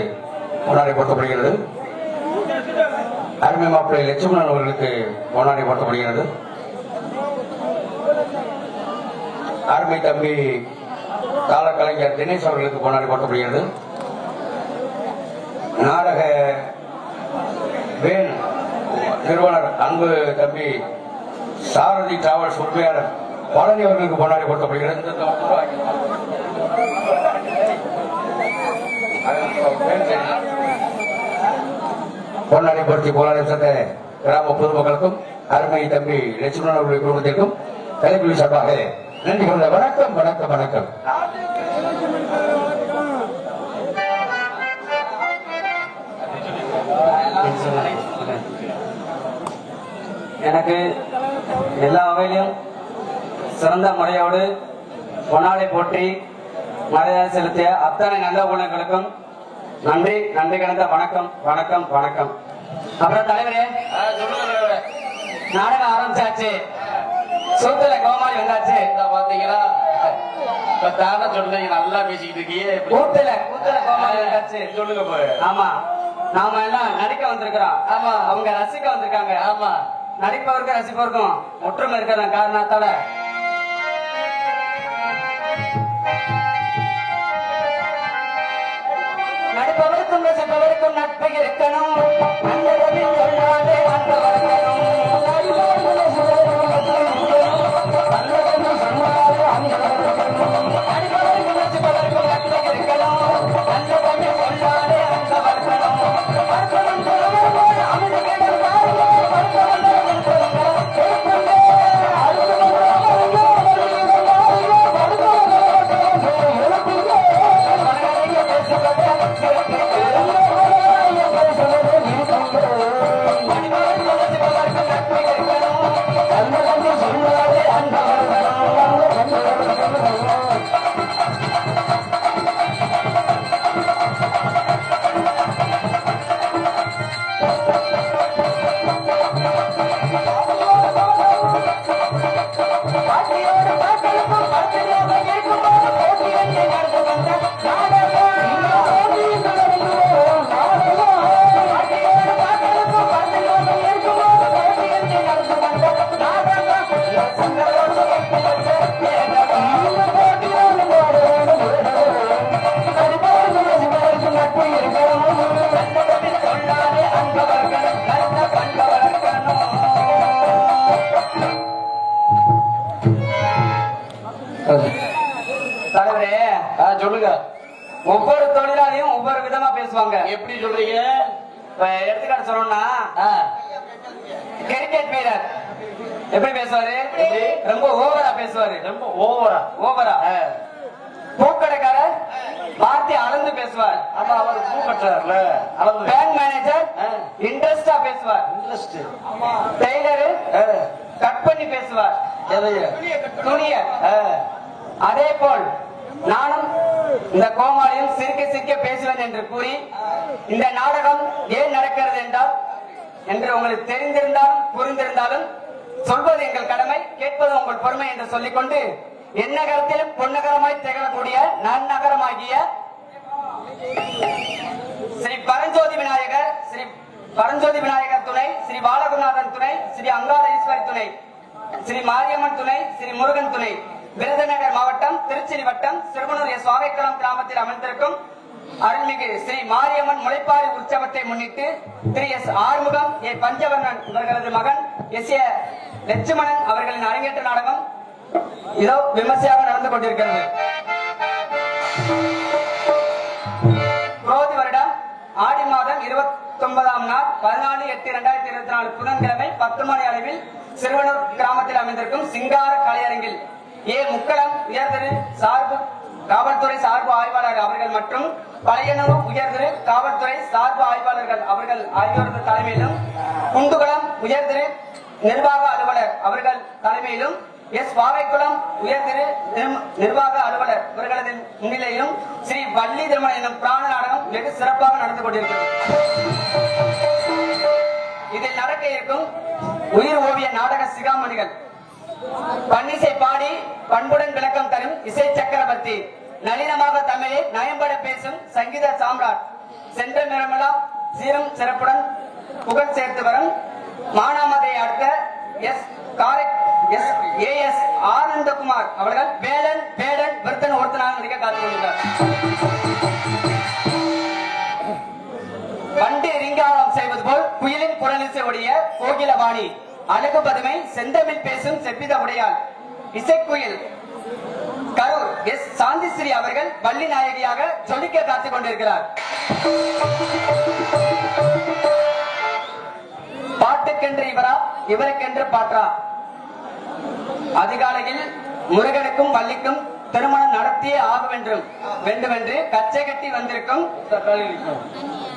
பொன்னாடை பொருத்தப்படுகிறது. அருமை மாப்பிள்ளை லட்சுமணன் அவர்களுக்கு பொன்னாடை போர்த்தப்படுகிறது. அருமை தம்பி தாள கலைஞர் தினேஷ் அவர்களுக்கு பொன்னாடை போர்த்தப்படுகிறது. நாடக வேன் நிறுவனர் அன்பு தம்பி சாரதி டிராவல்ஸ் உரிமையாளர் பழனி அவர்களுக்கு பொன்னாடை போர்த்தப்படுகிறது. பொன்னாடை பொருத்தி போராடி சென்ற கிராம பொதுமக்களுக்கும் அருமை தம்பி லட்சுமணன் அவருடைய குடும்பத்திற்கும் தலைக்குழு சார்பாக நன்றி கொண்ட வணக்கம் வணக்கம் வணக்கம். எனக்கு எல்லா வகையிலும் சிறந்த முறையோடு பொன்னாடை போற்றி மரியாதை செலுத்திய அத்தனை நல்ல உள்ளங்களுக்கும் நன்றி நன்றி கலந்த வணக்கம் வணக்கம் வணக்கம். அப்புறம் தலைவரே நாடகம் ஆரம்பிச்சாச்சு. சூத்துல கோமாளி வந்தாச்சு. பாத்தீங்களா தானே சொல்றீங்க நல்லா பேசிக்கிட்டு இருக்கீங்க. கூத்துல கோமாளி வந்தாச்சு. சொல்லுங்க போய். ஆமா நாம எல்லாம் நடிக்க வந்திருக்கிறோம். ஆமா அவங்க ரசிக்க வந்திருக்காங்க. ஆமா நடிப்பவருக்கும் ரசிப்பவருக்கும் ஒற்றுமை இருக்கிற காரணத்தால நடிப்பவருக்கும் ரசிப்பவருக்கும் நட்பு இருக்கணும். அந்த சொல்லாதே அந்த வரணும். நடிப்பவருக்கும் ரசிப்பவருக்கும் நட்பு இருக்கணும். அந்த தமிழ் சொல்லாதே அந்த வரணும். தலைவரே சொல்லுங்க. ஒவ்வொரு தொழிலாளியும் ஒவ்வொரு விதமா பேசுவாங்க. எப்படி சொல்றீங்க? எடுத்துக்காட்டு சொல்லணும்னா கிரிக்கெட் வீரர் எப்படி பேசுவாரு? ரொம்ப ஓவரா பேசுவாரு. ரொம்ப ஓவரா. பூக்கடைக்காரர் வார்த்தை அளந்து பேசுவார். ஆமா அவர் பூ கட்டுறாருல அளந்து. பேங்க் மேனேஜர் இன்ட்ரெஸ்டா பேசுவார். இன்ட்ரெஸ்ட். டெய்லரு கட் பண்ணி பேசுவார். துணிய அதே போல் நானும் இந்த கோமாளியும் சிரிக்க சிரிக்க பேசுவேன் என்று கூறி இந்த நாடகம் ஏன் நடக்கிறது என்றால் என்று உங்களுக்கு தெரிந்திருந்தாலும் புரிந்திருந்தாலும் சொல்வது எங்கள் கடமை, கேட்பது உங்கள் பொறுமை என்று சொல்லிக்கொண்டு எந்நகரத்திலும் பொன்னகரமாய் திகழக்கூடிய நன்னகரமாகிய ஸ்ரீ பரஞ்சோதி விநாயகர், ஸ்ரீ பரஞ்சோதி விநாயகர் துணை, ஸ்ரீ பாலகுநாதன் துணை, ஸ்ரீ அங்காள ஈஸ்வரி துணை, ஸ்ரீ மாரியம்மன் துணை, ஸ்ரீ முருகன் துணை, விருதுநகர் மாவட்டம் திருச்சி வட்டம் சிறுவனூர் எஸ் வாகைக்குளம் கிராமத்தில் அமைந்திருக்கும் அருள்மிகு ஸ்ரீ மாரியம்மன் முளைப்பாரி உற்சவத்தை முன்னிட்டு திரு எஸ் ஆறுமுகம் ஏ பஞ்சவர்ணன் இவர்களது மகன் எஸ் ஏ லட்சுமணன் அவர்களின் அரங்கேற்ற நாடகம் இதோ விமர்சையாக நடந்து கொண்டிருக்கிறது. குரோதி வருடம் ஆடி மாதம் 29ஆம் நாள் 14/8/2024 புதன்கிழமை 10 மணி அளவில் சிறுவனூர் கிராமத்தில் அமைந்திருக்கும் சிங்கார கலையரங்கில் ஏ முக்களம் உயர்திரு சார்பு காவல்துறை சார்பு ஆய்வாளர் அவர்கள் மற்றும் பழையனூர் உயர்திரு காவல்துறை சார்பு ஆய்வாளர்கள் அவர்கள் ஆகியோரது தலைமையிலும், குண்டுகுளம் உயர்திரு நிர்வாக அலுவலர் அவர்கள் தலைமையிலும், எஸ் வாகைக்குளம் உயர்திரு நிர்வாக அலுவலர் இவர்களது முன்னிலையிலும் ஸ்ரீ வள்ளி திருமணம் எனும் பிராண நாடகம் வெகு சிறப்பாக நடந்து கொண்டிருக்கிறது. இதில் நடக்க இருக்கும் உயிர் ஓவிய நாடக சிகாமணிகள் பன்னிசை பாடி பண்புடன் விளக்கம் தரும் இசை சக்கரவர்த்தி, நளினமாக தமிழை நயம்பட பேசும் சங்கீத சாம்ராட், சென்ற நிறமெல்லாம் சீரும் சிறப்புடன் புகழ் சேர்த்து வரும் மானாமதை அடுத்த எஸ் ஆனந்தகுமார் அவர்கள் வேலன் வேடன் விருத்தன் ஒருத்தனாக நடிக்க காத்துக் கொண்டிருக்கிறார். பண்டு ரிங்காலம் செய்வது போல் குயிலின் குரலிசை உடைய கோகிலவாணி, அழகு பதுமை செந்தமிழ் பேசும் செப்பித உடையாள், இசைக்குயில் கரூர் எஸ் சாந்திஸ்ரீ அவர்கள் வள்ளி நாயகியாக ஜொலிக்க காத்துக் கொண்டிருக்கிறார். பாட்டுக்கென்று இவரா, இவருக்கென்று பாற்றா. அதிகாலையில் முருகனுக்கும் வள்ளிக்கும் திருமணம் நடத்தியே ஆக வேண்டுமென்று கச்சை கட்டி வந்திருக்கும்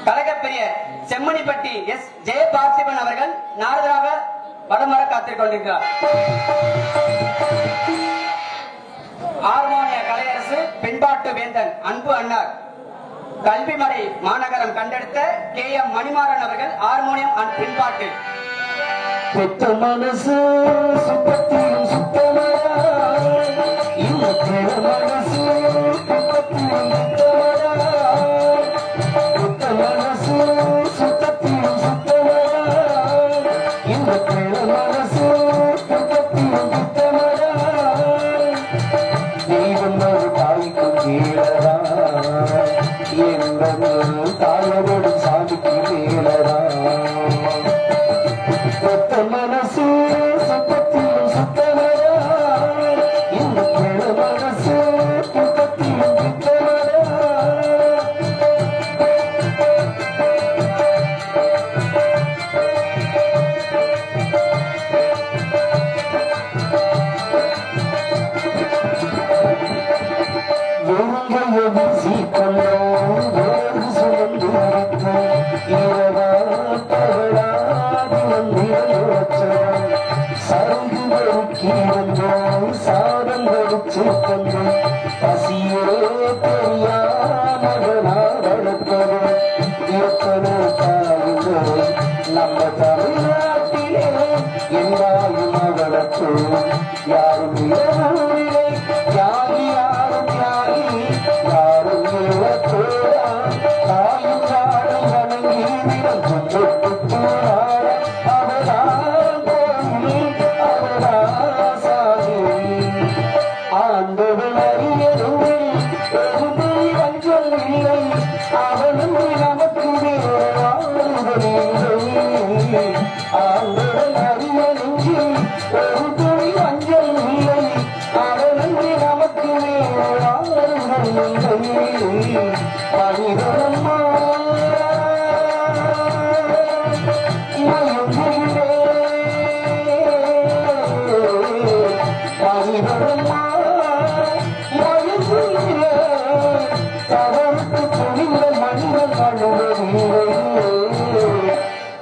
கழகப்பிரிய செம்மணிப்பட்டி எஸ் ஜெய பார்த்திபன் அவர்கள் நாரதராக வடமர காத்துக் கொண்டிருக்கிறார். ஹார்மோனிய கலையரசு பின்பாட்டு வேந்தன் அன்பு அண்ணார் கல்விமடை மாநகரம் கண்டெடுத்த கே எம் மணிமாறன் அவர்கள் ஹார்மோனியம் அண்ட் பின்பாட்டு. பெத்த மனசு சுத்தத்திலும் சுத்தமடா, இந்த மனசு சுத்தத்திலும் சுத்தமடா, பெத்த மனசு சுத்தத்திலும் சுத்தமடா, இந்த மனசு சுத்தத்திலும் சுத்தமடா, தெய்வம் ஒரு தாய்க்கு கீழடா, என்பது தாயோடு சாதிக்கு மேலடா, மனசு சுத்தத்திலும் சுத்தமடா, இந்த மனசு சுத்தத்திலும் சுத்தமடா. வெங்கைய வீசி கொண்டோம் வேறு சுமந்து இரவா பகலாதி வந்திரம் சரங்கு வழுக்கி வந்தோம் சாதம் வடிச்சு கொண்டோம் பசியே தெரியாமகனா வளர்த்தோம் எத்தனை தாழ்ந்தோம் நம்ம தமிழ்நாட்டிலே எல்லாரும் வளர்த்தோம் யாரும் இல்லை யாரி யாரும் யாரி யாரும் இழத்தோடா தாயும் நாடும் வணங்கி விடம் தொட்டு ஆண்டவன் அறியதும் வஞ்சம் இல்லை அவனும் நமக்கு வேறுதலில்லை ஆண்டவன் அறியதும் ஒரு துணி வஞ்சம் இல்லை அவனும் நமக்கு வேறுதலில்லை மனிதனம்மா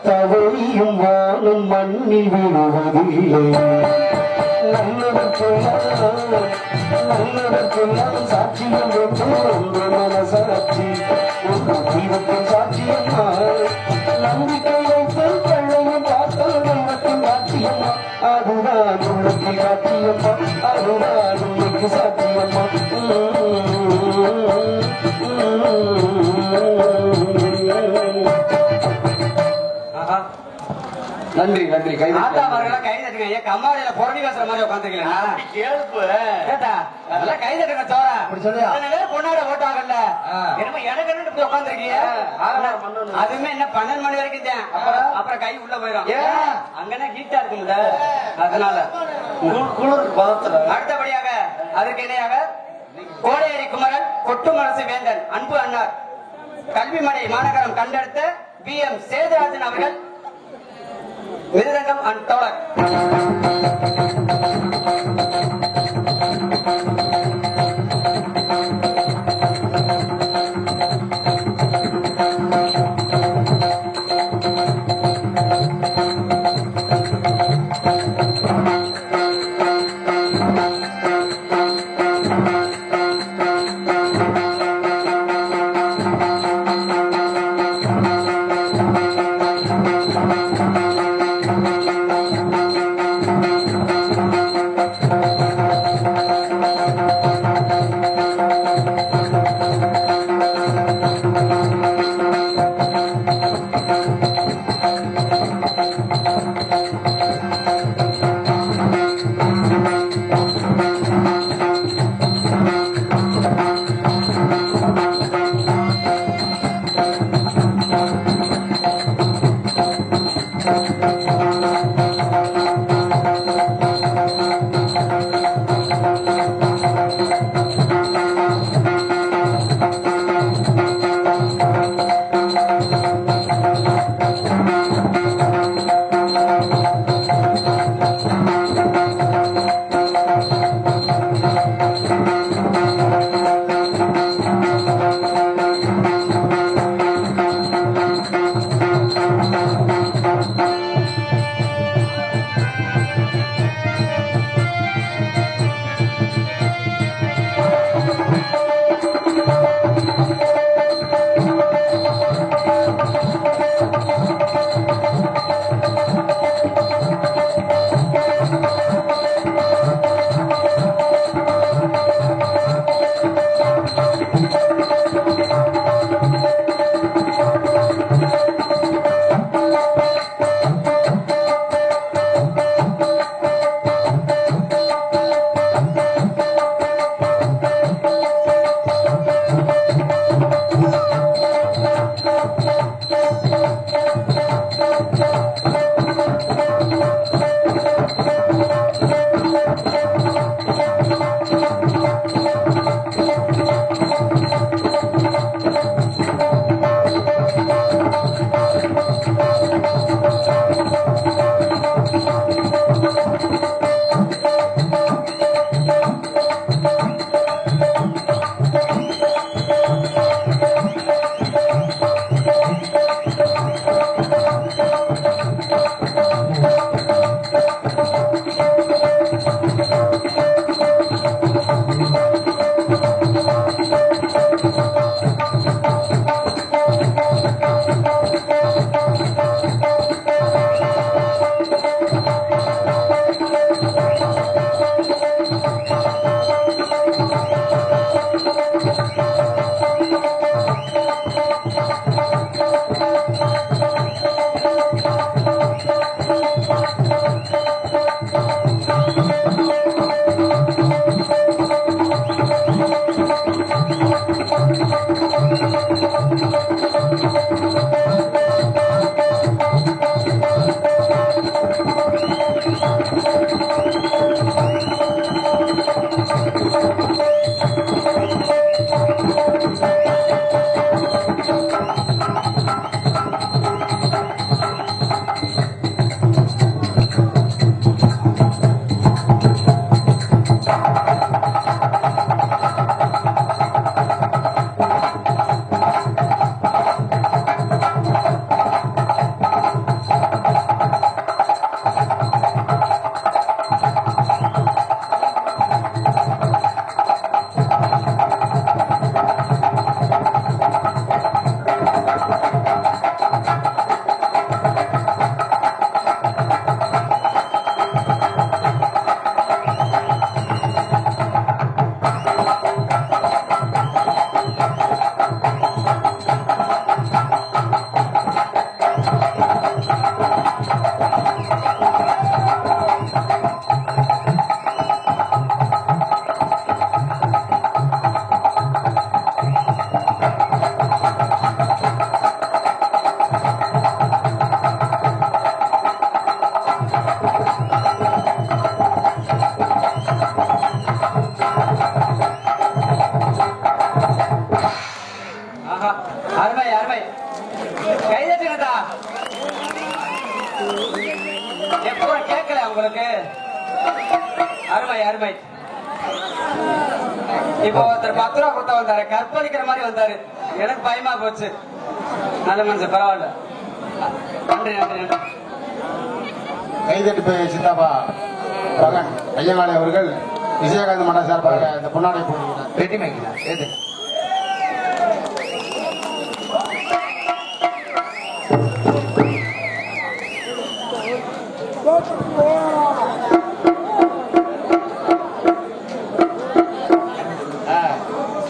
தவறியும் வாழும் மண்ணில் விழுவதில்லை நல்லதற்கெல்லாம் சாட்சியம் வேண்டும் ஒன்று மனசாட்சி ஒன்று தீபத்தின் சாட்சியம்மா நம்பிக்கை வைத்து கள்ளையும் பார்த்தல் தெய்வத்தின் சாட்சியம்மா அது காத்தியம்மா அருளால் உனக்கு சாத்தியம்மா நன்றி நன்றி கை ஆத்தா அவர்கள கை தட்டுங்க. ஏன் கம்மாடியில புரட்டி பேசுற மாதிரி உட்காந்துருக்கீங்களா? கேள்ப்பு கேட்டா நல்லா கை தட்டுங்க சோரா. அப்படி சொல்லியா? பொண்ணாட ஓட்டாங்கல்ல என்னமோ எனக்கு என்ன இப்படி உட்காந்துருக்கீங்க? அதுவுமே என்ன 12 மணி வரைக்கும் தான். அப்புறம் கை உள்ள போயிடும். அங்கன்னா ஹீட்டா இருக்கும்ல அதனால குளிர் பதத்துல அடுத்தபடியாக அதற்கு இணையாக கோடையரி குமரன் கொட்டுமரசு வேந்தன் அன்பு அண்ணார் கல்விமடை மாநகரம் கண்டெடுத்த BM சேதுராஜன் அவர்கள் மிருதங்கம் அண்ட் தோழர். உங்களுக்கு? அருமை அருமை. இப்போ ஒருத்தர் 10 ரூபா கொடுத்த வந்தாரு, கற்பழிக்கிற மாதிரி வந்தாரு. எனக்கு பயமா போச்சு. நல்ல மனுஷன், பரவாயில்ல. நன்றி நன்றி நன்றி. கைதட்டி போய் சித்தாபா மகன் ஐயங்காளி அவர்கள் விஜயகாந்த் மன்ற சார்பாக இந்த பொன்னாடை போடுகிறார். வெட்டி மேய்க்கிறார். எது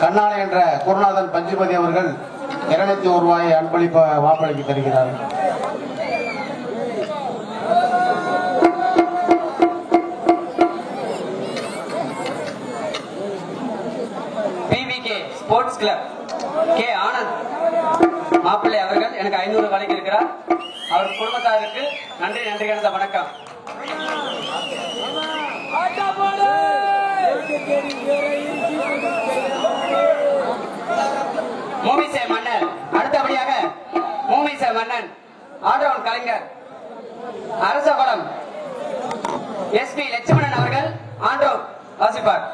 கண்ணாலை என்ற குருநாதன் பஞ்சுபதி அவர்கள் 201 ரூபாயை அன்பளிப்பு வாக்களிக்க தருகிறார். PVK sports club K Anand மாப்பிள்ளை அவர்கள் எனக்கு 500 வழங்கி இருக்கிறார். அவர் குடும்பத்தாருக்கு நன்றி நன்றி கலந்த வணக்கம். மூமிசை மன்னன், அடுத்தபடியாக மூமிசை மன்னன் ஆல்ரவுண்ட் கலைஞர் அரசகுளம் எஸ்பி லட்சுமணன் அவர்கள் ஆல்ரவுண்ட் வாசிப்பார்.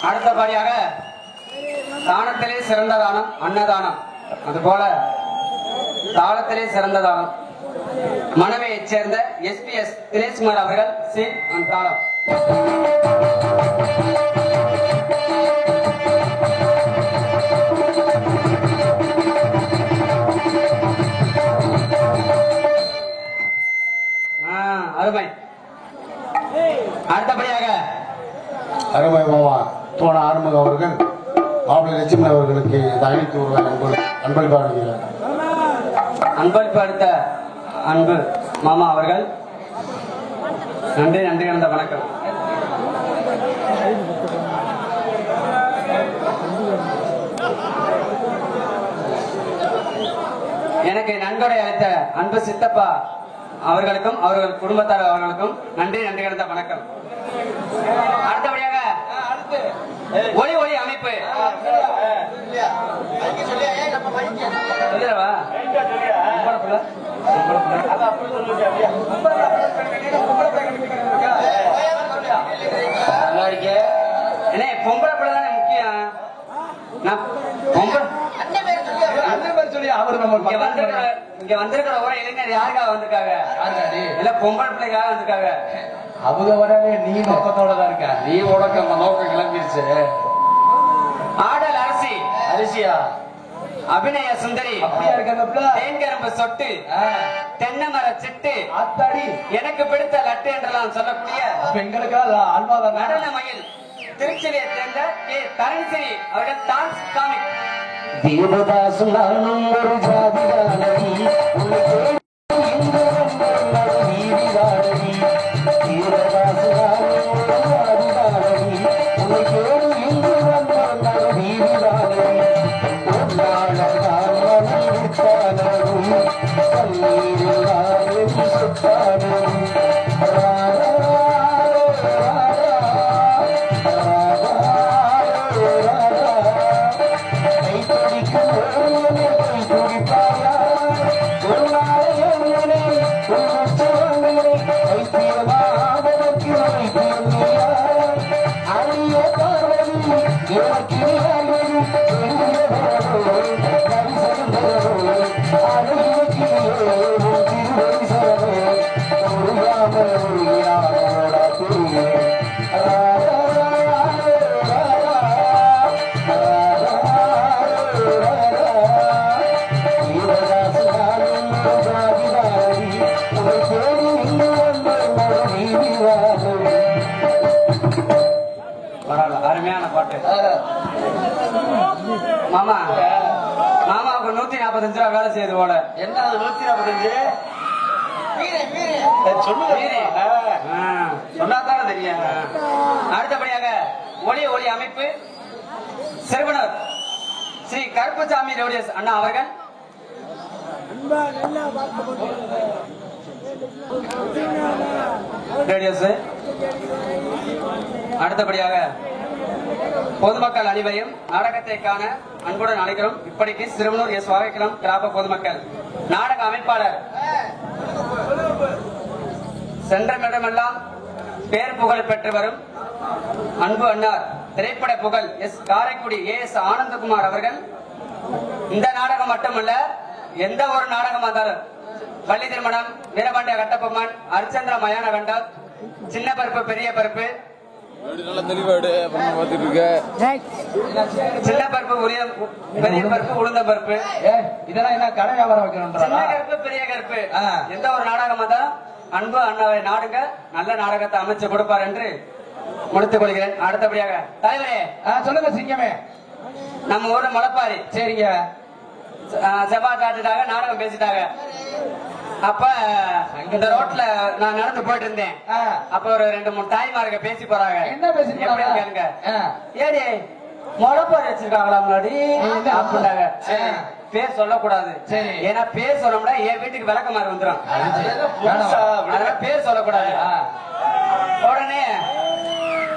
அடுத்தபடியாக தானத்திலே சிறந்த தானம் அன்னதானம், அதுபோல தாளத்திலே சிறந்த தானம் மணவையைச் சேர்ந்த எஸ்பிஎஸ் தினேஷ்குமார் அவர்கள் சி தாளம். அருமை மாமா தோண ஆறுமுக அவர்கள் மாப்பிள்ளை லட்சுமி அவர்களுக்கு இந்த 500 ரூபாய் அன்பளிப்பு வழங்குகிறார். அன்பளிப்பு அடுத்த அன்பு மாமா அவர்கள் நன்றி நன்றி கலந்த வணக்கம். எனக்கு நன்கொடை அளித்த அன்பு சித்தப்பா அவர்களுக்கும் அவர்கள் குடும்பத்தார் அவர்களுக்கும் நன்றி நன்றி கலந்த வணக்கம். அடுத்தபடியாக ஒளி ஒளி அமைப்பு சொல்லிடவா? என்ன பொம்பளை பிள்ளை தானே முக்கியம். இங்க வந்திருக்கிற ஒரு இளைஞர் யாருக்காக வந்திருக்காங்க? இல்ல பொம்பளை பிள்ளைக்காக வந்திருக்காங்க. அவங்க வரவே நீ நோக்கத்தோட தான் இருக்க. நீ உனக்கு நோக்கம் கிளம்பிருச்சு. ஆடல் அரசி அரிசியா அபிநய சுந்தரி அப்படியா இருக்காங்க? தேன்கரும்பு சொட்டு தென்னை மர சிட்டு அத்தாடி எனக்கு பிடித்த லட்டு என்றெல்லாம் சொல்லக்கூடிய எங்களுக்கா அல்வா தான். நடன மயில் திருச்சியை சேர்ந்த கே தரணிசிறி அவர்கள் டான்ஸ் காமிக். தேவதாசு நானும் ஒரு ஜாதிதானடி அருமையான பாட்டு. மாமா மாமாவுக்கு 145 ரூபா வேலை செய்யுது போல. என்ன 145? சொன்னாதானே தெரியும். அடுத்தபடியாக ஒளி ஒளி அமைப்பு சிறுவனர் ஸ்ரீ கருப்புசாமி ரவுடியஸ் அண்ணா அவர்கள் ரேடியோஸ். அடுத்தபடியாக பொதுமக்கள் அனைவரையும் நாடகத்தை காண அன்புடன் அழைக்கிறோம். இப்படிக்கு சிறுவனூர் எஸ் வாகைக்குளம் கிராம பொதுமக்கள் நாடக அமைப்பாளர் சென்றமிடமெல்லாம் பேர் புகழ் பெற்று வரும் அன்பு அண்ணார் திரைப்பட புகழ் எஸ் காரைக்குடி ஏஎஸ் ஆனந்தகுமார் அவர்கள் இந்த நாடகம் மட்டுமல்ல எந்த ஒரு நாடகம் வந்தாலும் பள்ளி திருமணம், வீரபாண்டிய கட்டபொம்மன், அர்ச்சந்திர மயான கண்டால், சின்ன பருப்பு பெரிய பருப்பு, சின்ன பருப்பு பெரிய பருப்பு உளுந்த பருப்பு, இதெல்லாம் என்ன கடை வியாபாரம் வைக்கணும்? சின்ன கருப்பு பெரிய கருப்பு எந்த ஒரு நாடகம் வந்தாலும் அன்பு அண்ணாவை நாடுங்க நல்ல நாடகத்தை அமைச்சு கொடுப்பார் என்று முடித்துக் கொள்கிறேன். அடுத்தபடியாக தலைவரே சொல்லுங்க சிங்கமே. நம்ம ஊர்ல முளைப்பாரி சரிங்க செவ்வாய் காட்டுட்டாங்க, நாடகம் பேசிட்டாங்க. அப்ப இந்த ரோட்ல நான் நடந்து போயிட்டு இருந்தேன். அப்ப ஒரு 2-3 தாய்மார்க பேசி போறாங்க. என்ன பேசி கேளுங்க. ஏடி முளைப்பாரி வச்சிருக்காங்களா முன்னாடி அப்படின்னாங்க. பேர் சொல்லக்கூடாது. சரி, ஏன்னா பேர் சொல்லணும்னா என் வீட்டுக்கு விளக்கமாறு வந்துடும். அதனால பேர் சொல்லக்கூடாது. உடனே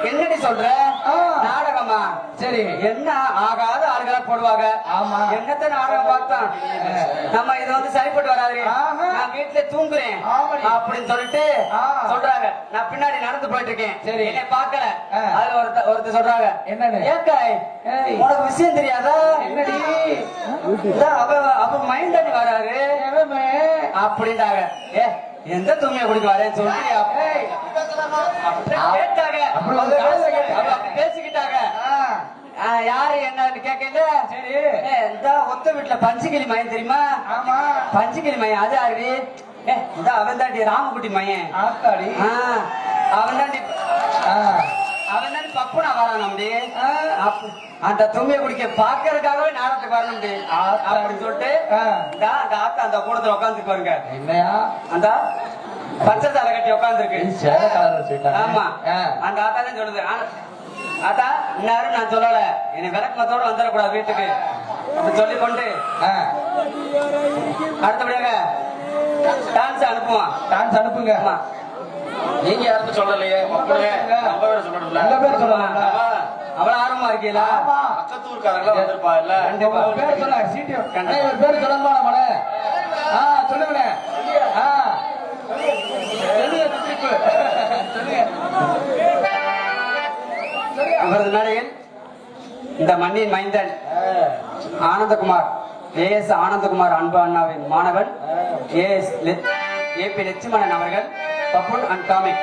என்னடி சொல்ற நாடகமா? சரி, என்ன ஆகாத ஆளுகளை போடுவாங்க. ஆமா, என்னத்த நாடகம் பார்த்தோம் நம்ம, இது வந்து சரிப்பட்டு வராது, நான் வீட்டுல தூங்குறேன் அப்படின்னு சொல்லிட்டு சொல்றாங்க. நான் பின்னாடி நடந்து போயிட்டு இருக்கேன். சரி, என்னை பாக்கல. அதுல ஒருத்தர் சொல்றாங்க, என்னன்னு ஏக்காய் உனக்கு விஷயம் தெரியாதா? என்னடி அவ மைண்ட் அடி வராரு அப்படின்ட்டாங்க. எந்த தூமிய குடிக்க வரேன்னு சொல்லிட்டு கேட்டாங்க, பேசிக்கிட்டாங்க. யாரு என்னன்னு கேட்கல. சரி, இந்த ஒத்த வீட்டுல பஞ்சுக்கிளி மையம் தெரியுமா? ஆமா, பஞ்சுக்கிளி மையம். அது யாரு? இந்த அவன் தாண்டி ராமகுட்டி மையன். அவன் தாண்டி பப்புனா வரான் நம்பி. அந்த தும்பியை குடிக்க பாக்குறதுக்காகவே நாடகத்துக்கு வரணும் அப்படின்னு சொல்லிட்டு அந்த ஆத்தா அந்த கூடத்துல உட்காந்துருக்கு பாருங்க. என்னையா அந்த பச்சை சாலை கட்டி உட்காந்துருக்கு. சேலை கலர் வச்சுக்கிட்டாங்க. ஆமா அந்த ஆத்தா தான் சொல்லுது. ஆத்தா இன்னாரும் நான் சொல்லல, என்னை விளக்கமத்தோட வந்துடக்கூடாது வீட்டுக்கு சொல்லி கொண்டு அடுத்தபடியாக டான்ஸ் அனுப்புவான். டான்ஸ் அனுப்புங்க. ஆமா நீங்க யாருக்கும் சொல்லலையே மக்களே, நம்ம வேற சொல்லணும்ல. நல்ல பேர் சொல்லலாம். அவ்வளவு ஆர்வமா இருக்கீங்களா? பக்கத்தூர்காரங்களா வந்திருப்பா இல்ல. பேர் சொல்ல சீட்டி ஒரு பேர் சொல்லணுமா நம்மள? சொல்லுங்களேன். அவரது மேடையில் இந்த மண்ணின் மைந்தன் ஆனந்தகுமார், AS ஆனந்தகுமார் அன்பு அண்ணாவின் மாணவன் AS AP லட்சுமணன் அவர்கள் பப்புன் அண்ட் காமிக்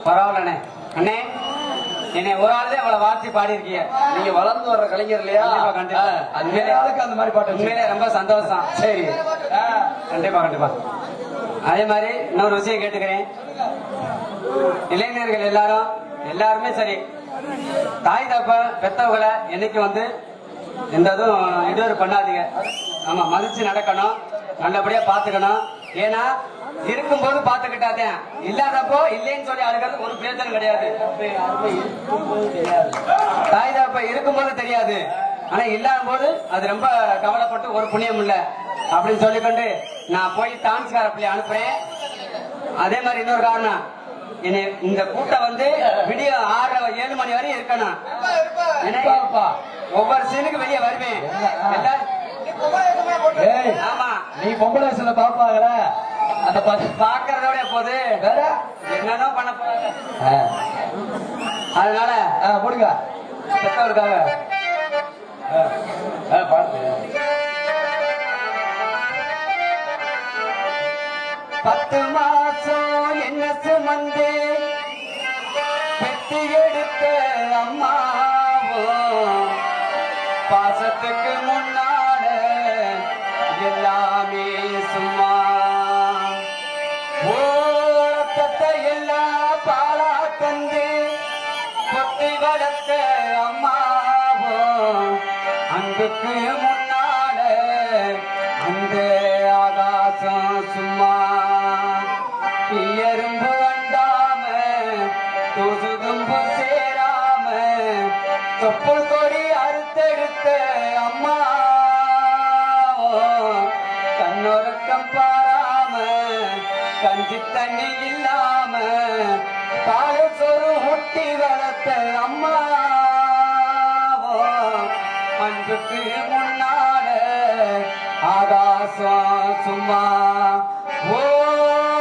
பரவாயில்லண்ணே. அண்ணே என்னை ஒரு ஆளுதே அவ்வளவு வார்த்தை பாடி இருக்கீங்க. நீங்க வளர்ந்து வர்ற கலைஞர் இல்லையா? கண்டிப்பா உண்மையிலே ஆளுக்கு அந்த மாதிரி பாட்டு உண்மையிலே ரொம்ப சந்தோஷம். சரி. கண்டிப்பா கண்டிப்பா. அதே மாதிரி இன்னொரு விஷயம் கேட்டுக்கிறேன். இளைஞர்கள் எல்லாருமே சரி, தாய் தப்ப பெத்தவங்களை என்னைக்கு வந்து எந்த இதுவும் இடையூறு பண்ணாதீங்க. ஆமா மதிச்சு நடக்கணும், நல்லபடியா பாத்துக்கணும். ஏன்னா இருக்கும்போது பாத்துக்கிட்டாதே, இல்லாதப்போ இல்லைன்னு சொல்லி அழுகிறது ஒரு பிரயோஜனம் கிடையாது. தாய் தப்ப இருக்கும்போது தெரியாது, ஆனா இல்லாத போது அது ரொம்ப கவலைப்பட்டு ஒரு புண்ணியம் இல்ல அப்படின்னு சொல்லிக்கொண்டு நான் போய் டான்ஸ்கார பிள்ளை அனுப்புறேன். அதே மாதிரி இன்னொரு காரணம், இந்த கூட்டம் வந்து விடிய 6-7 மணி வரையும் இருக்கணும். ஒவ்வொரு சீனுக்கு வெளியே வருவேன். ஆமா நீ பொம்பளை வயசுல பாப்பாங்கள அந்த பாக்குறதோட போது வேற என்னன்னோ பண்ண போறாங்க. அதனால போடுங்க பெற்றோருக்காக பத்து மாசம் என்ன சுமந்து பெத்தி எடுத்த அம்மாவோ பாசத்துக்கு முன்னால எல்லாமே சும்மா ஓரத்தை எல்லாம் பாலா தந்து கொத்தி வளர்த்த அம்மாவோ அன்புக்கு முன்னால அந்த ஆகாசம் சும்மா எறும்பு வண்டாம துசுதும்பு சேராம தொப்பு கொடி அறுத்தெடுத்த அம்மா கண்ணொருக்கம் பாராம கஞ்சி தண்ணி இல்லாம காலை சொரு முட்டி வளர்த்த அம்மா அன்புக்கு முன்னால ஆகாசம் சும்மா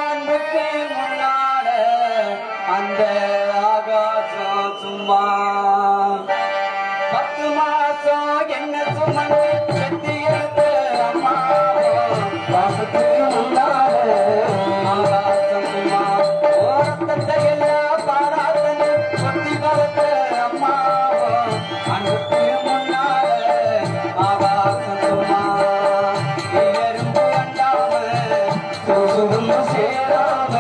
அன்புக்கு முன்னால அந்த ஆகாசம் சும்மா 10 மாசம் என்ன சுமந்து செத்தி எடுத்த அம்மா பாசத்துக்கு முன்னால ஆகாசம் சும்மா ஓரத்தை எல்லாம் பாராத்தன்னு கொத்தி வளர்த்த அம்மா அன்புக்கு முன்னால ஆகாசம் சும்மா எறும்பு அண்டாம சேராம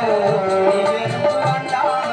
எறும்பு அண்டாம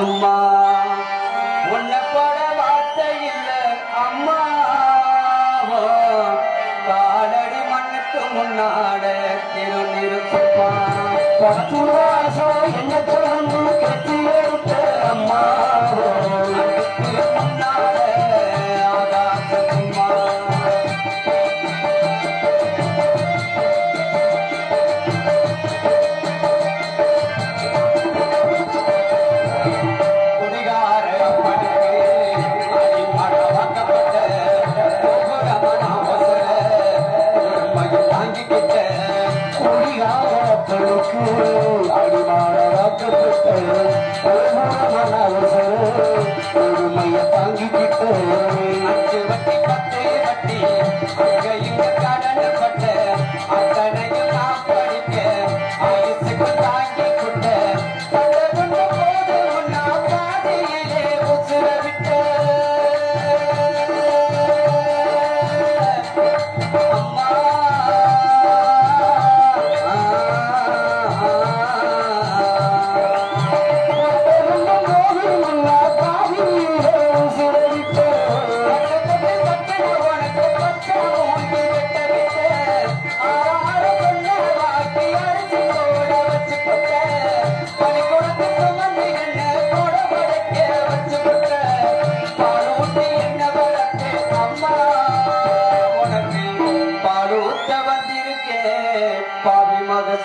சும்மா உன்னை போட வார்த்தை இல்ல அம்மா காலடி மண்ணுக்கு முன்னாட திருநிருப்பா 10 மாசம் என்ன சொல்லு கட்டி எடுத்த அம்மா முன்னாட ஆகாச சும்மா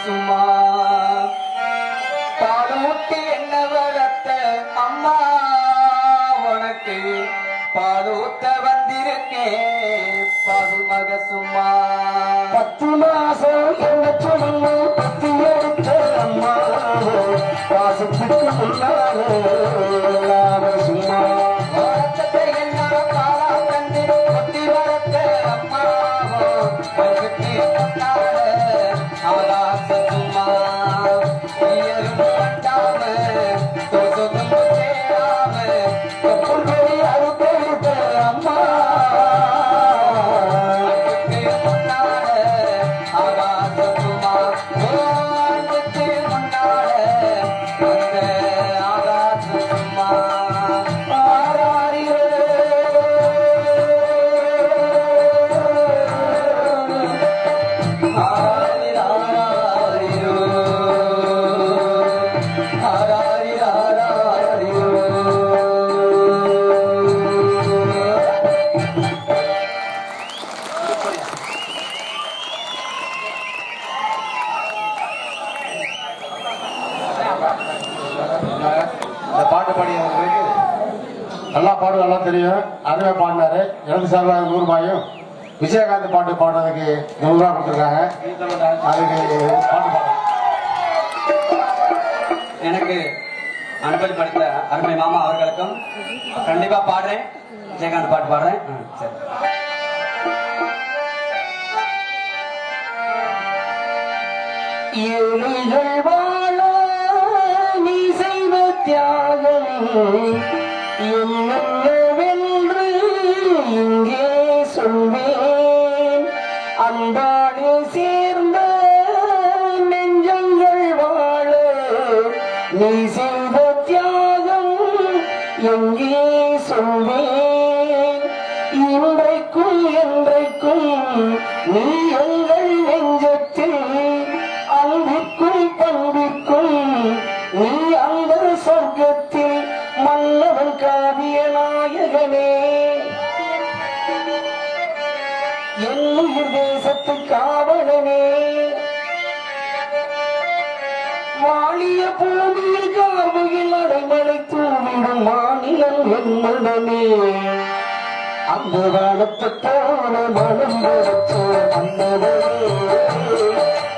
சும்மா பாலூட்டி என்ன வளர்த்த அம்மா உனக்கு பாலூட்ட வந்திருக்கேன் பாதுமக சும்மா 10 மாசம் என்ன சொல்லு பத்தி எடுத்த அம்மா பாசத்துக்கு முன்னாலே சும்மா வாரத்தை எல்லாம் பாலா கண்டு கொத்தி வளர்த்த அம்மா ஆகாச சும்மா நீரும் பட்டாம தோசமும் சேராம எப்படி அறுத்தெடுத்த அம்மா முன்னாட ஆகாச சும்மா முன்னாட அந்த ஆகாச சும்மா நல்லா பாடு நல்லா தெரியும். அருமையா பாடினாரு. எனக்கு சார்பாக 100 ரூபாயும் விஜயகாந்த் பாட்டு பாடுறதுக்கு 100 ரூபாய் கொடுத்துருக்காங்க. அதுக்கு பாட்டு பாட எனக்கு அனுமதி படித்த அருமை மாமா அவர்களுக்கும் கண்டிப்பா பாடுறேன். விஜயகாந்த் பாட்டு பாடுறேன். சரி. ஏழைகள் வாழ நீ செய்த தியாகம் என்னென்னவென்று இங்கே சொல்வேன். அன்பாடு சேர்ந்த நெஞ்சங்கள் வாழ நீ செய்த தியாகம் எங்கே சொல்வேன். இன்றைக்கும் என்றைக்கும் நீ எங்கள் நெஞ்சத்தில் அன்பிற்கும் பண்பிற்கும் நீ அந்த சொர்க்கத்தில் மன்னவன் காவிய நாயகனே. என் உயிர் தேசத்து காவலனே. வாழிய பூமியில் கார்மையில் அடைமலை தூவிடும் மாநிலம் என்னுடனே. அந்த வானத்தோட மனம் கொடுத்த மன்னவனே.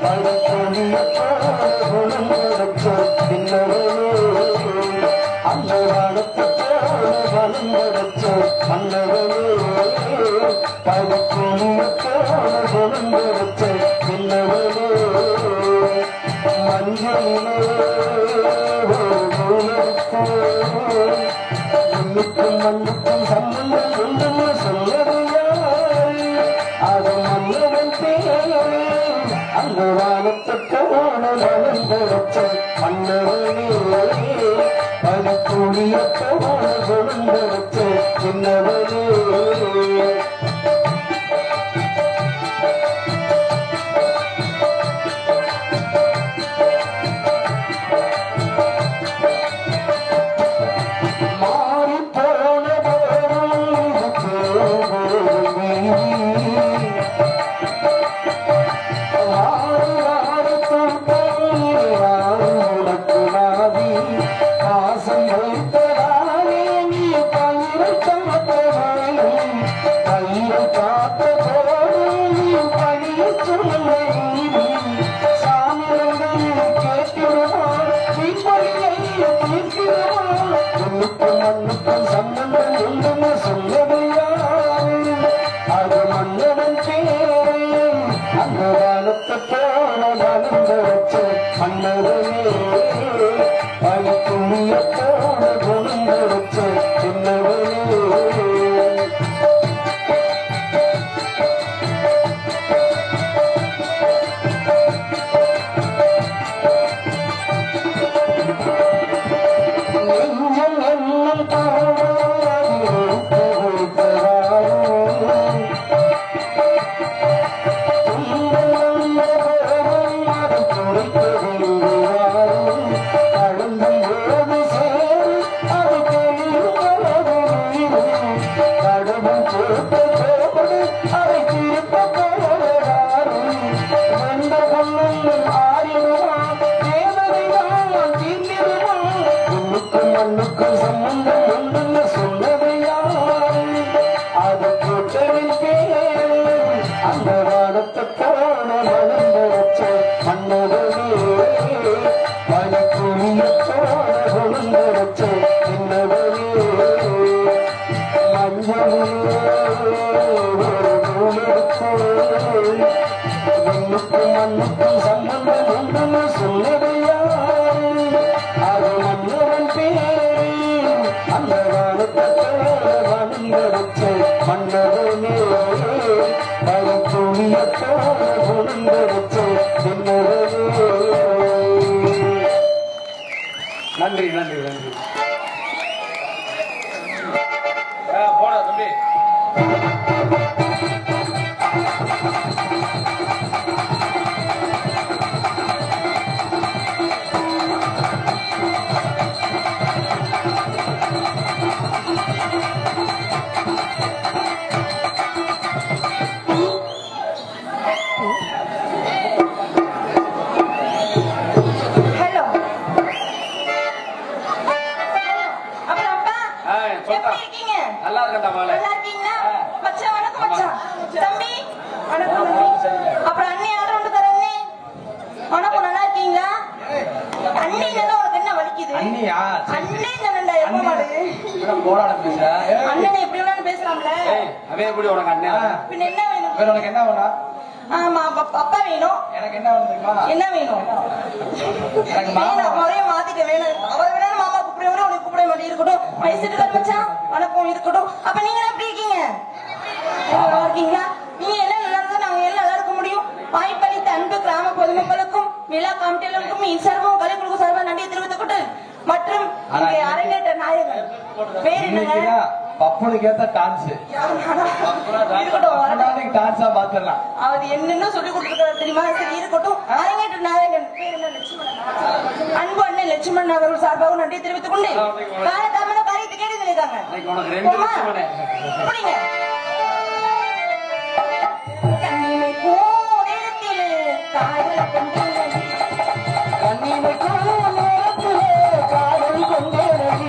அந்த வானத்தோட மனம் கொடுத்த மன்னவனே. பழக்கோட மனம் கொடுத்த பின்னவனே. மண்ணுக்கும் மண்ணுக்கும் சம்பந்தம் ஒன்றும் சொல்லது யாரு? அது மன்னவன் பேரு. அந்த அந்த வானத்தோட வளர்ந்து வச்ச மன்னவனே பனித்துளியத்தோட வளர்ந்து வச்ச சின்னவனே நன்றி நன்றி நன்றி. போடா தம்பி. நல்லா இருக்கா மாலை? நல்லா இருக்கீங்களா? மச்சான் வணக்கம் மச்சான். தம்பி வணக்கம் தம்பி. அப்புறம் அண்ணி யாரும் வந்து தரண்ணே? வணக்கம் நல்லா இருக்கீங்களா? அண்ணி என்ன உனக்கு என்ன வலிக்குது? அண்ணியா? அண்ணே என்னடா எப்ப மாடு? இவன் போராட பேசுற. அண்ணனே எப்படி வேணாலும் பேசலாம்ல? அவன் எப்படி உனக்கு அண்ணன்? பின்ன என்ன வேணும்? வேற உனக்கு என்ன வேணும்? ஆமா அப்பா வேணும். எனக்கு என்ன வேணும் தெரியுமா? என்ன வேணும்? எனக்கு மாமா அவரே மாத்திட்டு வேணும். அவர் வேணா மாமா கூப்பிடுவாரு உனக்கு கூப்பிட மாட்டே இருக்கட்டும். வயசுக்கு மச்சான் வணக்கம் இருக்கட்டும். அப்ப நீங்க எப்படி இருக்கீங்க? நல்லா இருக்கீங்களா? நீங்க எல்லாம் நல்லா இருந்தா நாங்க எல்லாம் நல்லா இருக்க முடியும். வாய்ப்பளித்த அன்பு கிராம பொதுமக்களுக்கும் விழா கமிட்டிகளுக்கும் சர்வம் கலைக்குழுக்கும் சர்வ நன்றியை தெரிவித்துக் கொண்டு மற்றும் இங்கே அரங்கேற்ற நாயகன் பேர் என்ன? பப்பனுக்கு ஏத்த டான்ஸ் இருக்கட்டும். டான்ஸா பாத்துடலாம். அவர் என்னென்ன சொல்லி கொடுத்துருக்காரு தெரியுமா? சரி இருக்கட்டும். அரங்கேற்ற நாயகன் பேர் என்ன? லட்சுமணன். அன்பு அண்ணன் லட்சுமணன் அவர்கள் சார்பாக நன்றி தெரிவித்துக் கொண்டு காலதாமத காரியத்தை கேட்டு நினைக்காங்க. புரியுங்க. கண்ணிமை கோணத்தில் காதல் கொண்டேனடி, கண்ணிமை கோணத்தில் காதல் கொண்டேனடி,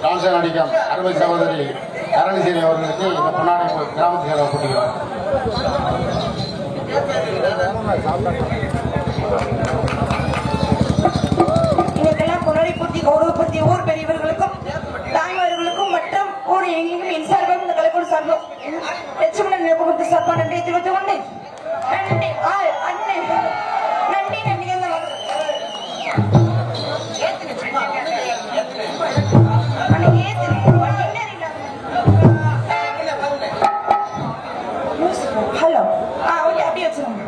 டான்சர் நடிக்கும் அருமை சகோதரி கரணிசேரி அவர்களுக்கு இந்த பொன்னாடை கிராமத்து சேவை போட்டுக்கிறோம். இதற்கெல்லாம் பொன்னாடை பூர்த்தி கௌரவப்படுத்திய ஊர் பெரியவர்களுக்கும் தாய்மார்களுக்கும் மற்றும் ஊர் எங்கெங்கும் என் சார்பும் இந்த கலைக்குழு சார்பும் லட்சுமணன் நினைப்பு சார்பாக நன்றி தெரிவித்துக் கொண்டு நன்றி அண்ணே நன்றி நன்றி ஹலோ ஓகே அப்படியே வச்சிருங்க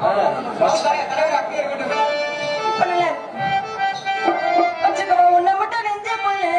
உன்னை மட்டும் நெஞ்ச போய்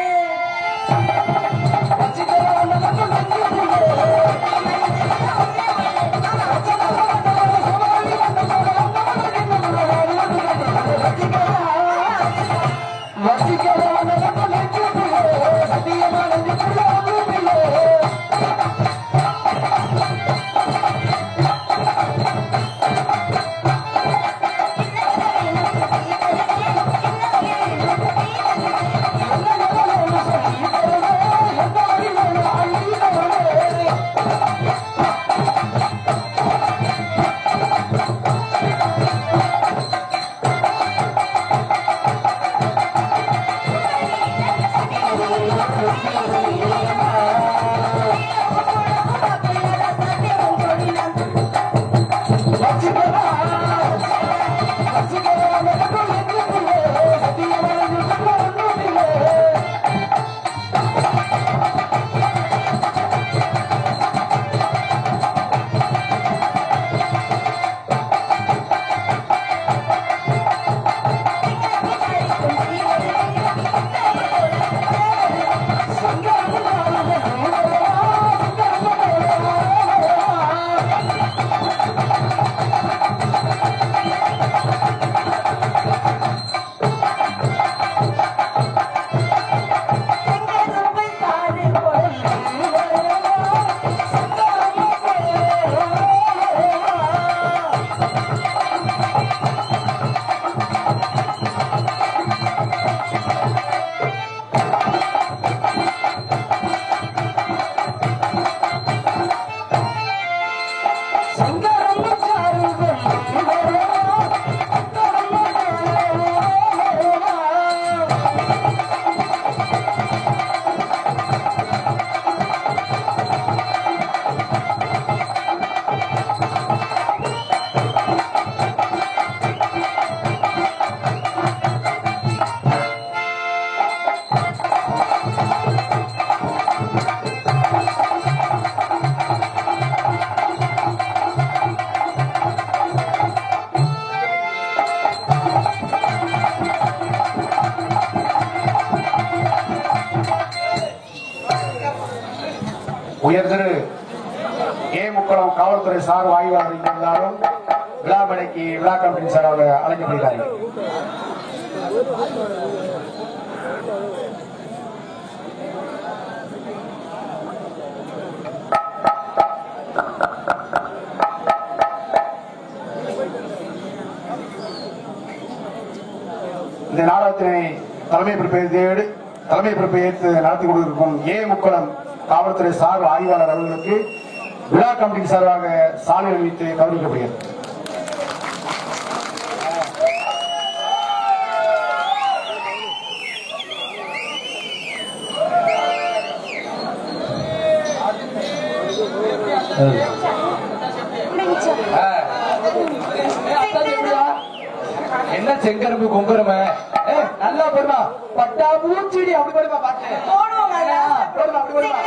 உயர் திரு ஏ முக்குளம் காவல்துறை சார் ஆய்வாளர் இருந்தாலும் விழா மேடைக்கு விழா கமிட்டி சார்பாக அழைக்கப்படுகிறார்கள். இந்த நாடகத்தினை தலைமை பொறுப்பை ஏற்று நடத்தி கொண்டிருக்கும் ஏ முக்குளம் காவல்துறை சார் ஆய்வாளர் அவர்களுக்கு விழா கமிட்டி சார்பாக சாலை அணிவித்து கௌரவிக்கப்படுகிறது. என்ன செங்கரும்பு கொங்குறம நல்லா போடுமா பட்டா பூச்சிடி அப்படி போடுமா பாட்டு போடுமா அப்படி போடுமா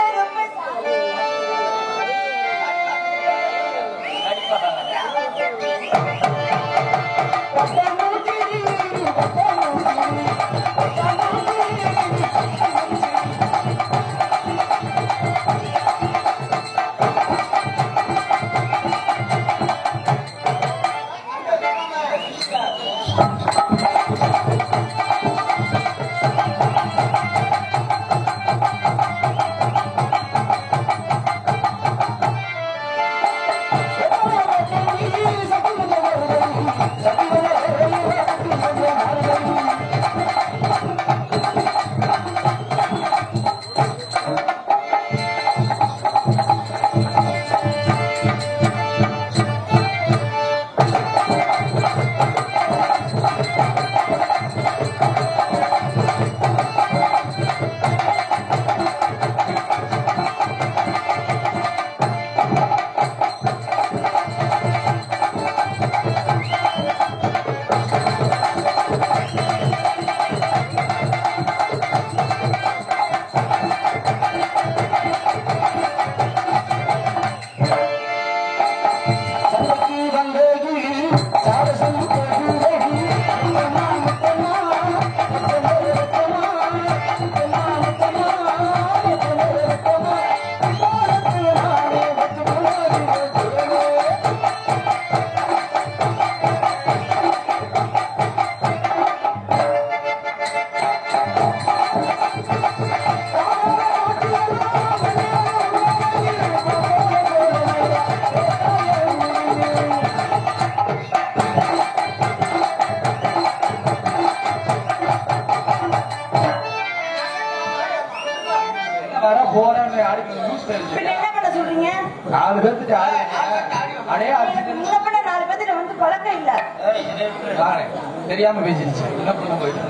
தெரியாம பேசிருச்சு. என்ன பண்ண போயிட்டு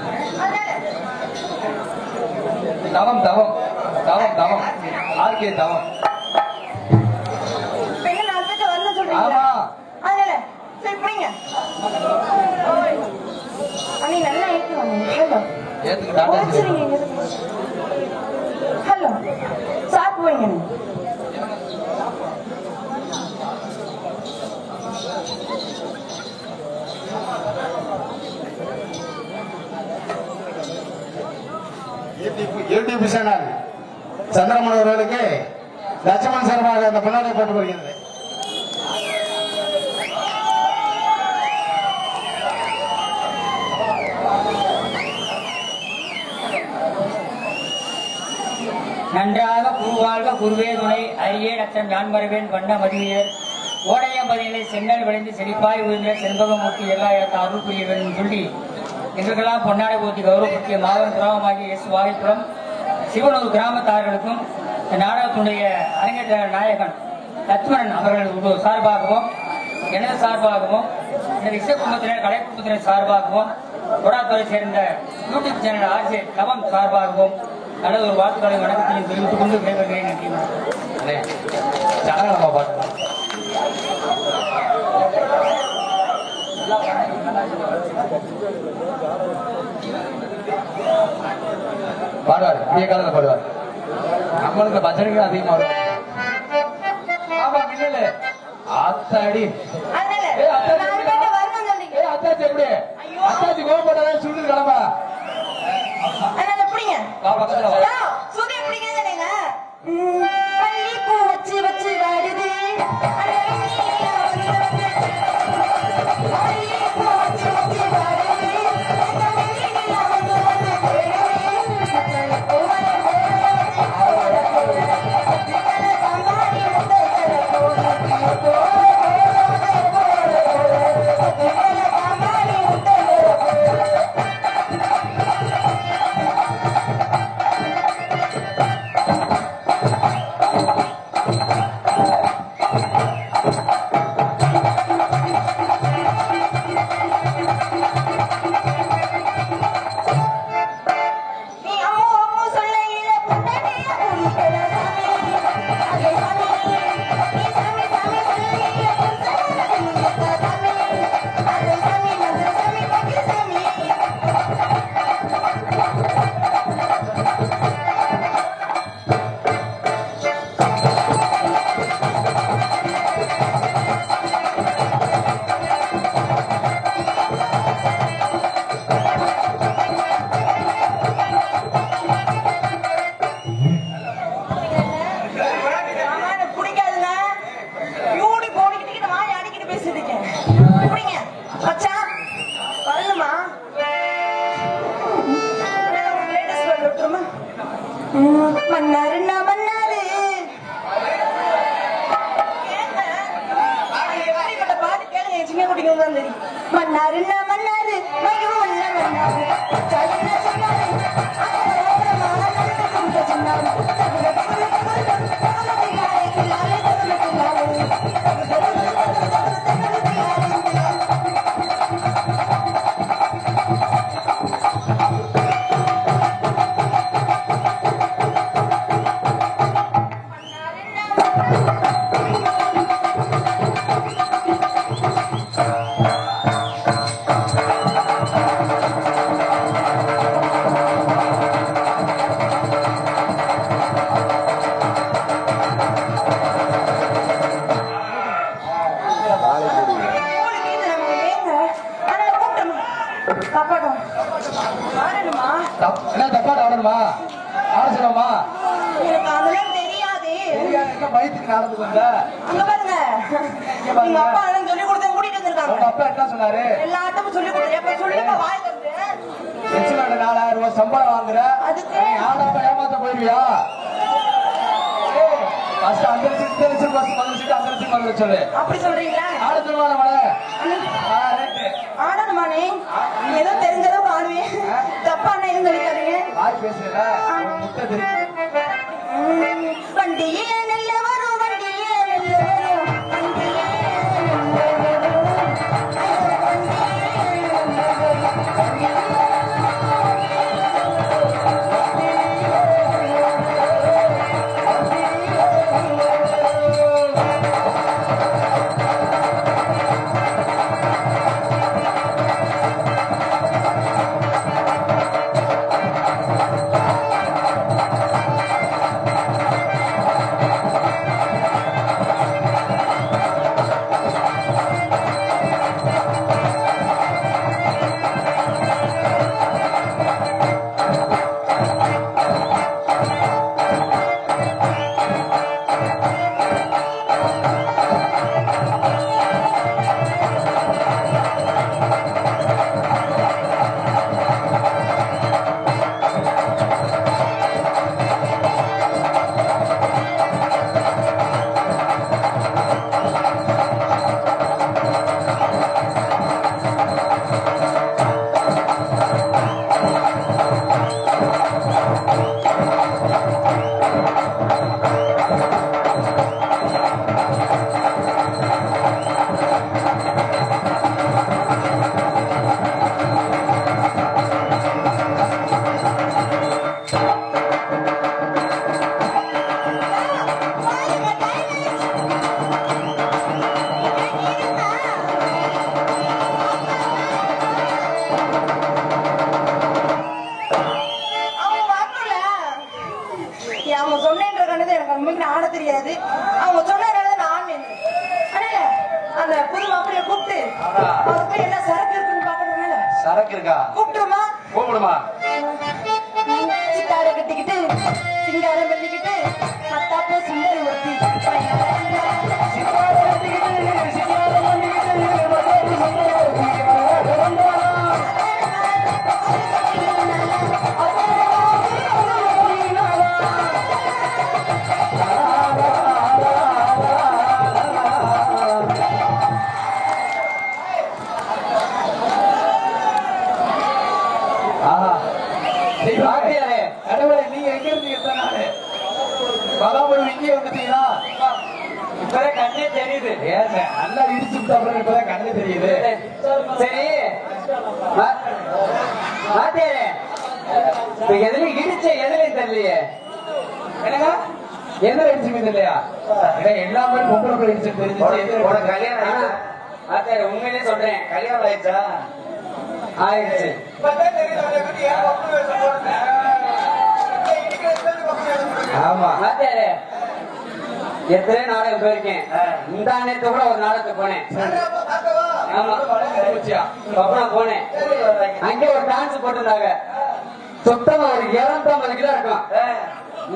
தவம் தவம் தவம் தவம் ஆர்கே தவம். ஆமா ஹலோ சாப்பிட்டு போய்ங்க. யூடியூப் சேனல் சந்திரமணி அவர்களுக்கு லட்சுமணன் சார்பாக அந்த பொன்னாடை போட்டு வருகிறது. நன்றாக குருவாழ்க குருவே துணை அரியே நச்சம் யான் மறுவேன் வண்ண மதிவியர் ஓடையம்பதிகளை சென்னல் விளைந்து செழிப்பாய் உயர்ந்த செண்பகமூர்த்தி எல்லா இடத்த அருள் புரிய வேண்டும் சொல்லி எங்களுக்கெல்லாம் பொன்னாடை ஊற்றி கௌரவப்படுத்திய மாவட்ட கிராமமாகிய எஸ் வாகைப்புறம் சிவனூர் கிராமத்தார்களுக்கும் நாடகத்தினுடைய அரங்கேற்ற நாயகன் லட்சுமணன் அவர்கள் சார்பாகவும் எனது சார்பாகவும் எனது இசை குடும்பத்தினர் கலை குடும்பத்தினர் சார்பாகவும் கொடாத்துறை சேர்ந்த யூடியூப் சேனல் ஆர்ஜே தவம் சார்பாகவும் நல்ல ஒரு வாழ்த்துக்களை வணக்கத்தையும் தெரிவித்துக் கொண்டு விடைபெறுகிறேன். நன்றி. ஜனகணமா பாட்டு பாடுவார். பெரிய காலத்தில் பாடுவார். நம்மளுக்கு பஜனைக்கு அதிகமா வரும். ஆமா மின்னல ஆத்தாடி அத்தாச்சி எப்படி அத்தாச்சி கோபப்பட்டதா சுடு கிளம்பா எப்படிங்க சுதி எப்படிங்க சம்பளம் வாங்குற அதுக்கு ஏமாத்த போயிருவியா? சொல்லு அப்படி சொல்றீங்களா? ஆடணுமானே ஏதோ தெரிஞ்சதோ ஆடுவேன். தப்பா எதுவும் சொல்லிக்காதீங்க. வண்டியே நல்ல வரும், வண்டியே நல்ல வரும், வண்டியே தெரியாது. அவங்க சொன்னதுனால நான் அந்த புது மாப்பிளைய கூப்பிட்டு அதுக்கு என்ன சரக்கு இருக்குன்னு பாக்கணும்ல. சரக்கு இருக்கா? கூப்பிட்டுமா? கூப்பிடுமா? சித்தார கட்டிக்கிட்டு சிங்காரம் பண்ணிக்கிட்டு மத்தாப்போ சுந்தரி ஒருத்தி சித்தார கட்டிக்கிட்டு சிங்காரம் பண்ணிக்கிட்டு வாத்தியாரே கடவுளை நீங்க எங்க இருந்து எத்தனை நாள் மகாபலி இங்கே வந்துட்டீங்களா? இப்பதான் கண்ணே தெரியுது. ஏன் நல்லா இடிச்சு விட்டா இப்பதான் கண்ணு தெரியுது. சரி வாத்தியாரே, இப்ப எதுலயும் இடிச்ச எதுலயும் தெரியலையே. என்னங்க எதிர இடிச்சுங்க இல்லையா? எல்லாமே பொம்பளை இடிச்சு தெரிஞ்சு கல்யாணம் வாத்தியாரே உண்மையிலே சொல்றேன். கல்யாணம் ஆயிடுச்சா? ஆயிடுச்சு. ஆமா வாத்தியாரே எத்தனை நாடகம் போயிருக்கேன். இந்த நேரத்தை கூட ஒரு நாடகத்துக்கு போனேன். ஆமா அப்புறம் போனேன். அங்கே ஒரு டான்ஸ் போட்டிருந்தாங்க. சுத்தமா ஒரு 250 கிலோ இருக்கும்.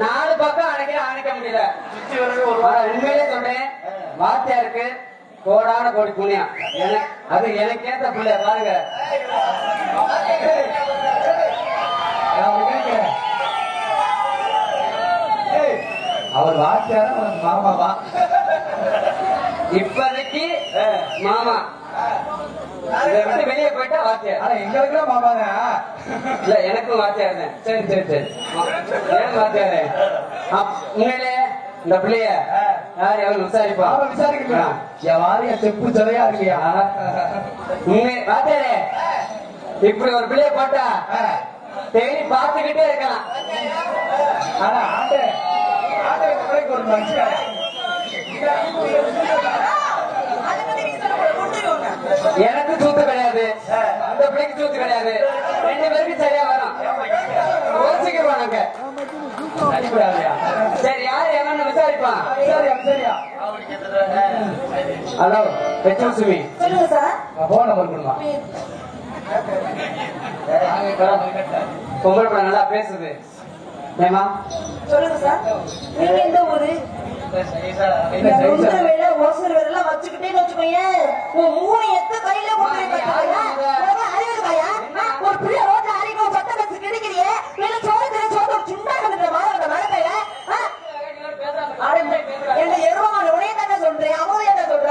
4 பக்கம் அணைக்க முடியல. உண்மையிலே சொல்றேன், வாத்தியாருக்கு கோடான கோடி புண்ணியம். அது எனக்கு ஏத்த பிள்ளை பாருங்க. அவர் வாத்தியார மாமாவா? இப்போதைக்கு மாமா. இதை விட்டு வெளியே போயிட்டா வாத்தியார். ஆனா எங்களுக்குலாம் மாமாங்க. இல்ல எனக்கும் வாத்தியார் தான். சரி சரி சரி ஏன் வாத்தியாரு உண்மையிலே இந்த பிள்ளைய யார் எவரும் விசாரிப்பா? விசாரிக்கலாம். என் வாரிய செப்பு சிலையா இருக்கியா? உண்மை வாத்தியாரே, இப்படி ஒரு பிள்ளைய போட்டா டெய்லி பார்த்துக்கிட்டே இருக்கலாம். ஆனா ஆட்டை ஒரு மனுஷன் எனக்கு சூத்து கிடையாது, அந்த பிள்ளைக்கு சூத்து கிடையாது. 2 பேருக்கும் சரியா வரும். யோசிக்கிறோம். சரி யாரு எவன்னு விசாரிப்பான்? சரியா? ஹலோ பெச்சோசுமி, சொல்லுங்க சார். போன் நம்பர் கொடுங்க. பொம்பளை பிள்ளை நல்லா பேசுது. ஏமா சொல்லுங்க சார். நீங்க எந்த ஊரு? வேலை ஓசர் வேலை எல்லாம் வச்சுக்கிட்டே வச்சுக்கோங்க. உன் 3 எத்த கையில ஒரு பிள்ளை ரோட்ல அரைக்கும் சட்ட பஸ் கிடைக்கிறியே இல்ல சோறு சுண்டா கண்டுற மாதிரி மரத்தையில என்ன எருவாங்க உனைய தானே சொல்றேன். அவங்க என்ன சொல்ற?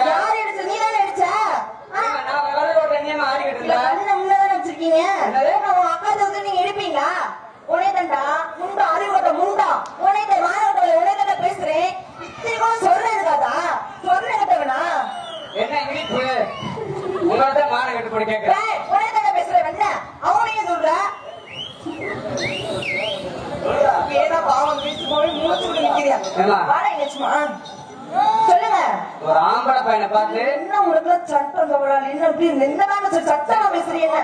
யாரு அடிச்ச? நீ தானே அடிச்ச? முன்னதானே வச்சிருக்கீங்க. உங்க அக்கா வந்து நீங்க எடுப்பீங்களா? உனையதண்டா முண்டா அறிவோட்ட முண்டா உனையத மாணவர்களை உனையத பேசுறேன். இத்தனைக்கும் சொல்றேன் காதா சொல்றேன் கிட்டவனா என்ன இனிப்பு உங்களோட மான கட்டு போய் கேட்கிறேன். உனையத பேசுறேன் என்ன அவனையும் சொல்ற? ஏன்னா பாவம் வீட்டு போய் மூச்சு விட்டு நிக்கிறியா? வாடகை நிச்சயமா சொல்லுங்க. ஒரு ஆம்பளை பையனை பார்த்து என்ன உங்களுக்கு சட்டம் தவறால் என்ன அப்படி எந்த காலத்துல சட்டமா பேசுறீங்க?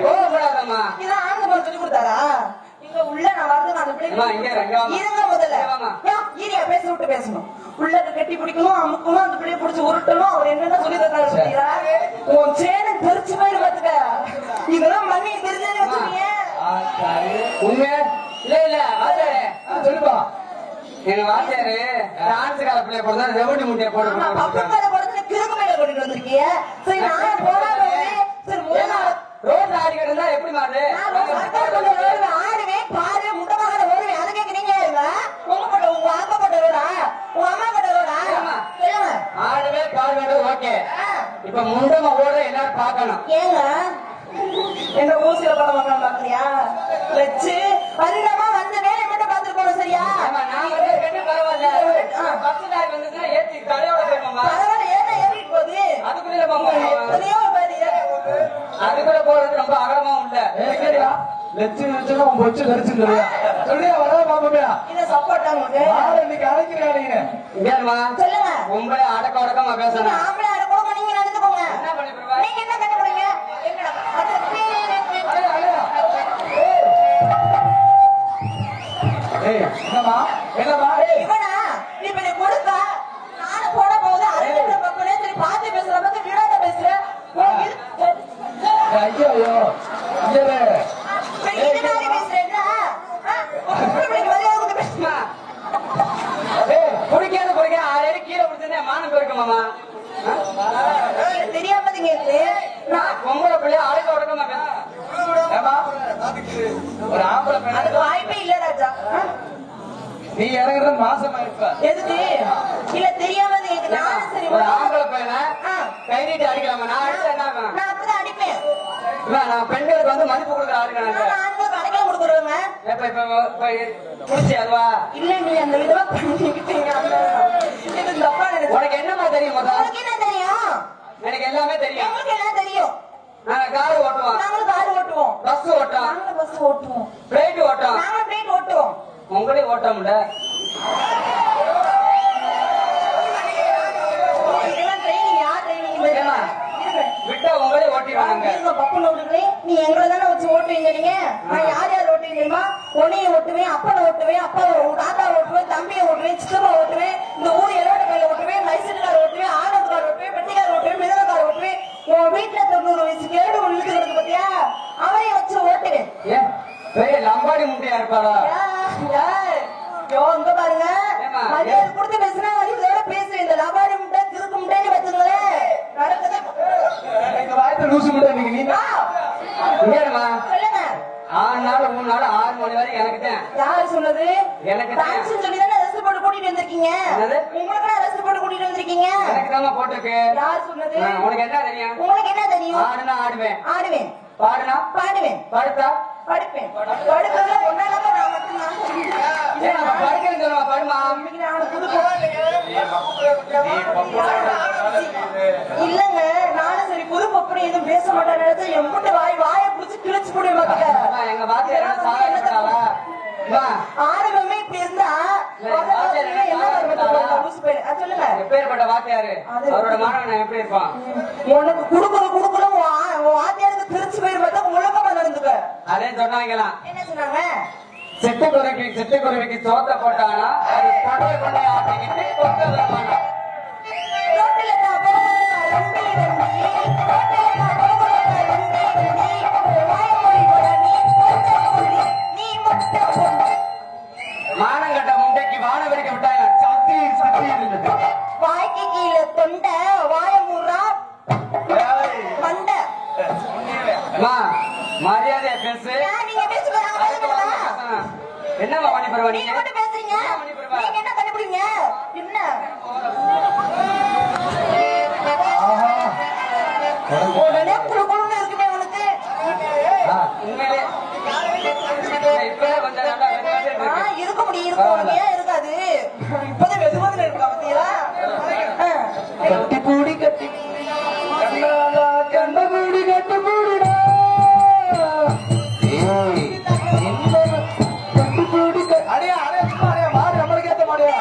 கோவப்படாதம்மா. இதான் ஆனந்தமா சொல்லி கொடுத்தாரா? இங்க உள்ள நான் வரது அந்த பிள்ளைங்க இருங்க முதல்ல ஈரியா பேச விட்டு பேசணும். உள்ளக்க கட்டி பிடிக்கணும், அமுக்கணும், அந்த பிள்ளைய பிடிச்சி உருட்டணும். அவர் என்னென்ன சொல்லி தந்தாரு சொல்றீங்களா? உன் சேனை தெரிச்சு போயிரு பாத்துக்க. இதெல்லாம் மண்ணி தெரிஞ்சே வச்சுக்கீங்க. உண்மை இல்ல வாத்தியாரே சொல்லுப்பா. எங்க வாத்தியாரு டான்ஸ் கால பிள்ளைய போடுறதா ரெவன்யூ முட்டையை போட்டு பக்கம் போடுறது கிழக்கு மேல கொண்டு வந்திருக்கீங்க. சரி நான் போடாம சரி ரோட்ல ஆடி கிடந்தா எப்படி மாறு? ஆடுவேன் பாரு முட்டமாக ஓடுவேன். அதை கேட்கிறீங்க உங்க அப்பா போட்ட ரோடா உங்க அம்மா போட்ட ரோடா? ஆடுவே பாடுவேன். ஓகே, இப்ப முண்டமா ஓட எல்லாரும் பாக்கணும். ஏங்க என்ன ஊசியில படம் வாங்கலாம் பாக்குறியா? வச்சு அதிகமா வந்த வேலை மட்டும் பாத்துட்டு போனோம். சரியா? நான் வந்து பரவாயில்ல. பஸ் டாய் வந்து ஏத்தி தலையோட போயிருமா? பரவாயில்ல. ஏன்னா ஏறிட்டு போகுது. அதுக்குள்ள போங்க. எத்தனையோ அதுக்குள்ள போறது ரொம்ப அகலமா உள்ள லட்சம் உன் பொச்சு தரிச்சுன்னு சொல்லியா வர பாப்பமையா? இத சப்போர்ட்டா உங்களுக்கு இன்னைக்கு அழைக்கிறீங்க. இங்கேமா சொல்லுங்க. உங்களை அடக்க அடக்கமா பேசணும். ஆம்பளை அடக்கமா நீங்க நடந்துக்கோங்க. என்ன பண்ணி போடுவா? நீங்க என்ன பண்ண போறீங்க? என்னமா இவனா இப்ப நீ கொடுத்தா நானும் போட போகுது. அறிஞர் பக்கமே சரி பார்த்து பேசுற பத்தி விடாத பேசுற. ஐயோ குடிக்காத குடிக்க 6 அடி கீழே பிடிச்சிருந்தா மானம் போயிருக்க மாமா. தெரியாம பொம்பளை பிள்ளைய அடக்க உடக்கமா ஒரு ஆம்பளை பெண் அதுக்கு வாய்ப்பே இல்ல ராஜா. நீ இறங்குறது மாசமா இருப்ப. எதுக்கு இல்ல தெரியாம நானும் சரி ஒரு ஆம்பளை பையனை கை நீட்டு அடிக்கலாமா? நான் அடிச்சா என்ன ஆகும்? நான் அப்படிதான் அடிப்பேன். நான் பெண்களுக்கு வந்து மதிப்பு கொடுக்குற ஆளுங்க. நான் ஆண்களுக்கு அடைக்கலம் கொடுக்குறவங்க. இப்ப முடிச்சு அதுவா இல்ல நீ அந்த விதமா பண்ணிக்கிட்டீங்க. உனக்கு என்னமா தெரியும்? உனக்கு என்ன தெரியும்? எனக்கு எல்லாமே தெரியும். உங்களுக்கு எல்லாம் தெரியும். நாங்க கார் ஓட்டுவோம். நாங்களும் கார் ஓட்டுவோம். பஸ் ஓட்டுவோம். நாங்களும் பஸ் ஓட்டுவோம். பிளைட் ஓட்டுவோம். நாங்களும் பிளைட் ஓட்டுவோம். உங்களையும் ஓட்ட முடியல. இதெல்லாம் ட்ரைனிங். யார் ட்ரைனிங்? விட்டா உங்களே ஓட்டிடுவாங்க. பப்பு நோட்டுகளே நீ எங்களை தானே வச்சு ஓட்டுவீங்க. நீங்க நான் யார் யார் ஓட்டுவீங்க தெரியுமா? உன்னையும் ஓட்டுவேன், அப்பனை ஓட்டுவேன், அப்பா தாத்தா ஓட்டுவேன், தம்பியை ஓட்டுவேன், சித்தப்பா ஓட்டுவேன், இந்த ஊர் எல்லோட கையில ஓட்டுவேன், லைசன்ஸ்கார் ஓட்டுவேன், ஆனந்த்கார் ஓட்டுவேன், பெட்டிக்கார் ஓட்டுவேன், மிதனக்கார் ஓட்டுவேன். உன் வீட்டுல 90 வயசு கேடு ஒண்ணு இழுத்து கிடக்கு பாத்தியா? அவரையும் வச்சு ஓட்டுவேன். ஏன் பெரிய லம்பாடி முட்டையா இருப்பாரா? இங்க பாருங்க, மரியாதை கொடுத்து பேசுனா இதோட பேசுவேன். இந்த லபாடி முட்டை திருக்கு முட்டைன்னு வச்சுங்களேன். நடக்குது வாய்ப்பு லூசு முட்டை நீங்க சொல்லுங்க. 6 நாள் 3 நாள் 6 மணி வரை எனக்கு தான். யாரு சொன்னது? எனக்கு டான்ஸ் சொல்லி தானே ரெஸ்ட் போட்டு கூட்டிட்டு வந்திருக்கீங்க. உங்களுக்கு தான் ரெஸ்ட் போட்டு கூட்டிட்டு வந்திருக்கீங்க. எனக்கு தான் போட்டுருக்கு. யார் சொன்னது? உனக்கு என்ன தெரியும்? உங்களுக்கு என்ன தெரியும்? ஆடுனா ஆடுவேன். ஆடுவேன். பாடுனா பாடுவேன். படுத்தா படுப்பேன். படுக்கிறதுல ஒன்னால நான் மட்டும்தான். படுக்கிறேன்னு சொல்லுவா. படுமா இல்லங்க, நானும் சரி புது பப்படி எதுவும் பேச மாட்டேன் நினைச்சா என் முட்டை வாயை புடிச்சு கிழிச்சு போடுவேன். எங்க வாத்தியார் சாதாரண ஆரம்பமே இப்படி இருந்தா சொல்லுங்க. எப்பேற்பட்ட வாத்தியாரு அவரோட மாணவன் எப்படி இருப்பான்? உனக்கு குடுக்கணும் வாத்தியாருக்கு திருச்சி போய் பார்த்தா முழக்கமா நடந்துக்க. அதே சொன்னாங்களாம். என்ன சொன்னாங்க? சிட்டுக்குருவிக்கு சோத்த போட்டானா அது கொண்டை கொண்டை ஆட்டிக்கிட்டு கொக்க விடமானா. மானங்கட்ட முண்டைக்கு வாழ வெடிக்க விட்டாங்க. வாய்க்கு கீழே தொண்டை வாய முறா மண்டை. மரியாதையா பேசு. நீங்க என்னமா பண்ணி பெறுவா? நீங்க மட்டும் பேசுறீங்க. நீங்க என்ன கண்டுபிடிங்க? என்ன உடனே குழுக்குழுன்னு இருக்குமே உனக்கு. உண்மையிலே இப்ப கொஞ்சம் நல்லா இருக்க முடியும். இருக்கும். ஏன் இருக்காது? இப்பதான் வெதுவதுல இருக்கா பத்தியா? கட்டி பூடி கட்டி கண்ட பூடி கட்டு பூடிடா கட்டி பூடி அடையா அடையா சும்மா அடையா மாடு நம்மளுக்கு ஏத்த மாடியா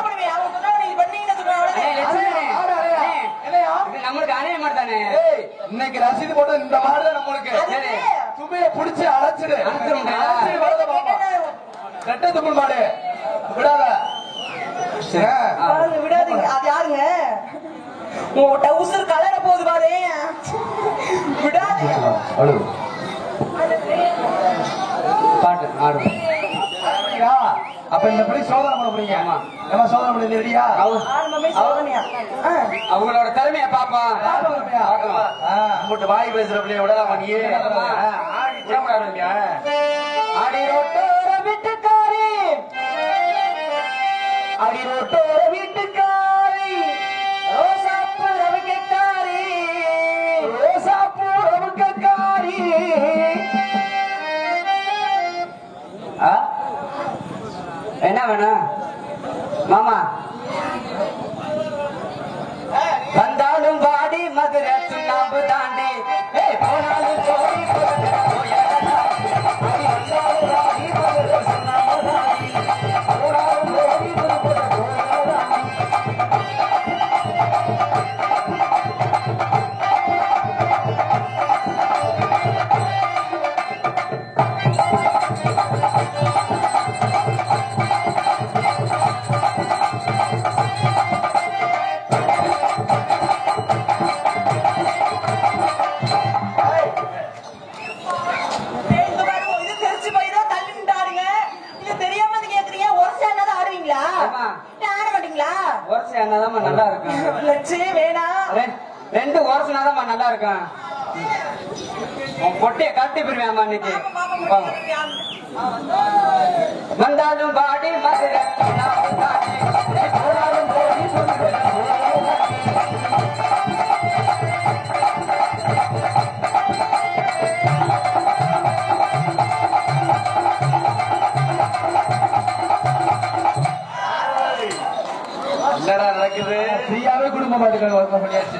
நம்மளுக்கு அணைய மாட்டானே. இன்னைக்கு ரசீது போட்ட இந்த மாடுதான் நம்மளுக்கு. துமைய புடிச்சு அழைச்சிடு. ரெட்டை தும்பல் மாடு விடாத. விடாதீங்க. அது யாருங்க? உங்க டவுசர் கலர போகுது பாரு. விடாதீங்க. பாட்டு ஆடுவோம். அப்ப இந்த படி சோதனை பண்ண போறீங்க. நம்ம சோதனை பண்ணி ரெடியா? அவங்களோட திறமைய பாப்போம். உங்கள்கிட்ட வாய் பேசுற பிள்ளைய விடலாமா நீ? அடி ரோட்டோர வீட்டுக்காரி, அடி ரோட்டோர வீட்டுக்காரி, ரோசாப்பூ ரவிக்கைக்காரி, ரோசாப்பூ ரவிக்கைக்காரி. என்ன வேணும் மாமா? வந்தாலும் வாடி மதுரை சுண்ணாம்பு தாண்டி போனாலும் போடி நல்லா இருக்கும். ரெண்டு வருஷம் நல்லா இருக்கும். பொட்டிய கட்டி போயிருவேன் இன்னைக்கு. வந்தாலும் பாடி மதுரை போனாலும் போடி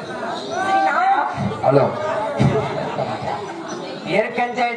சரி நான் ஹலோ இருக்கஞ்செடி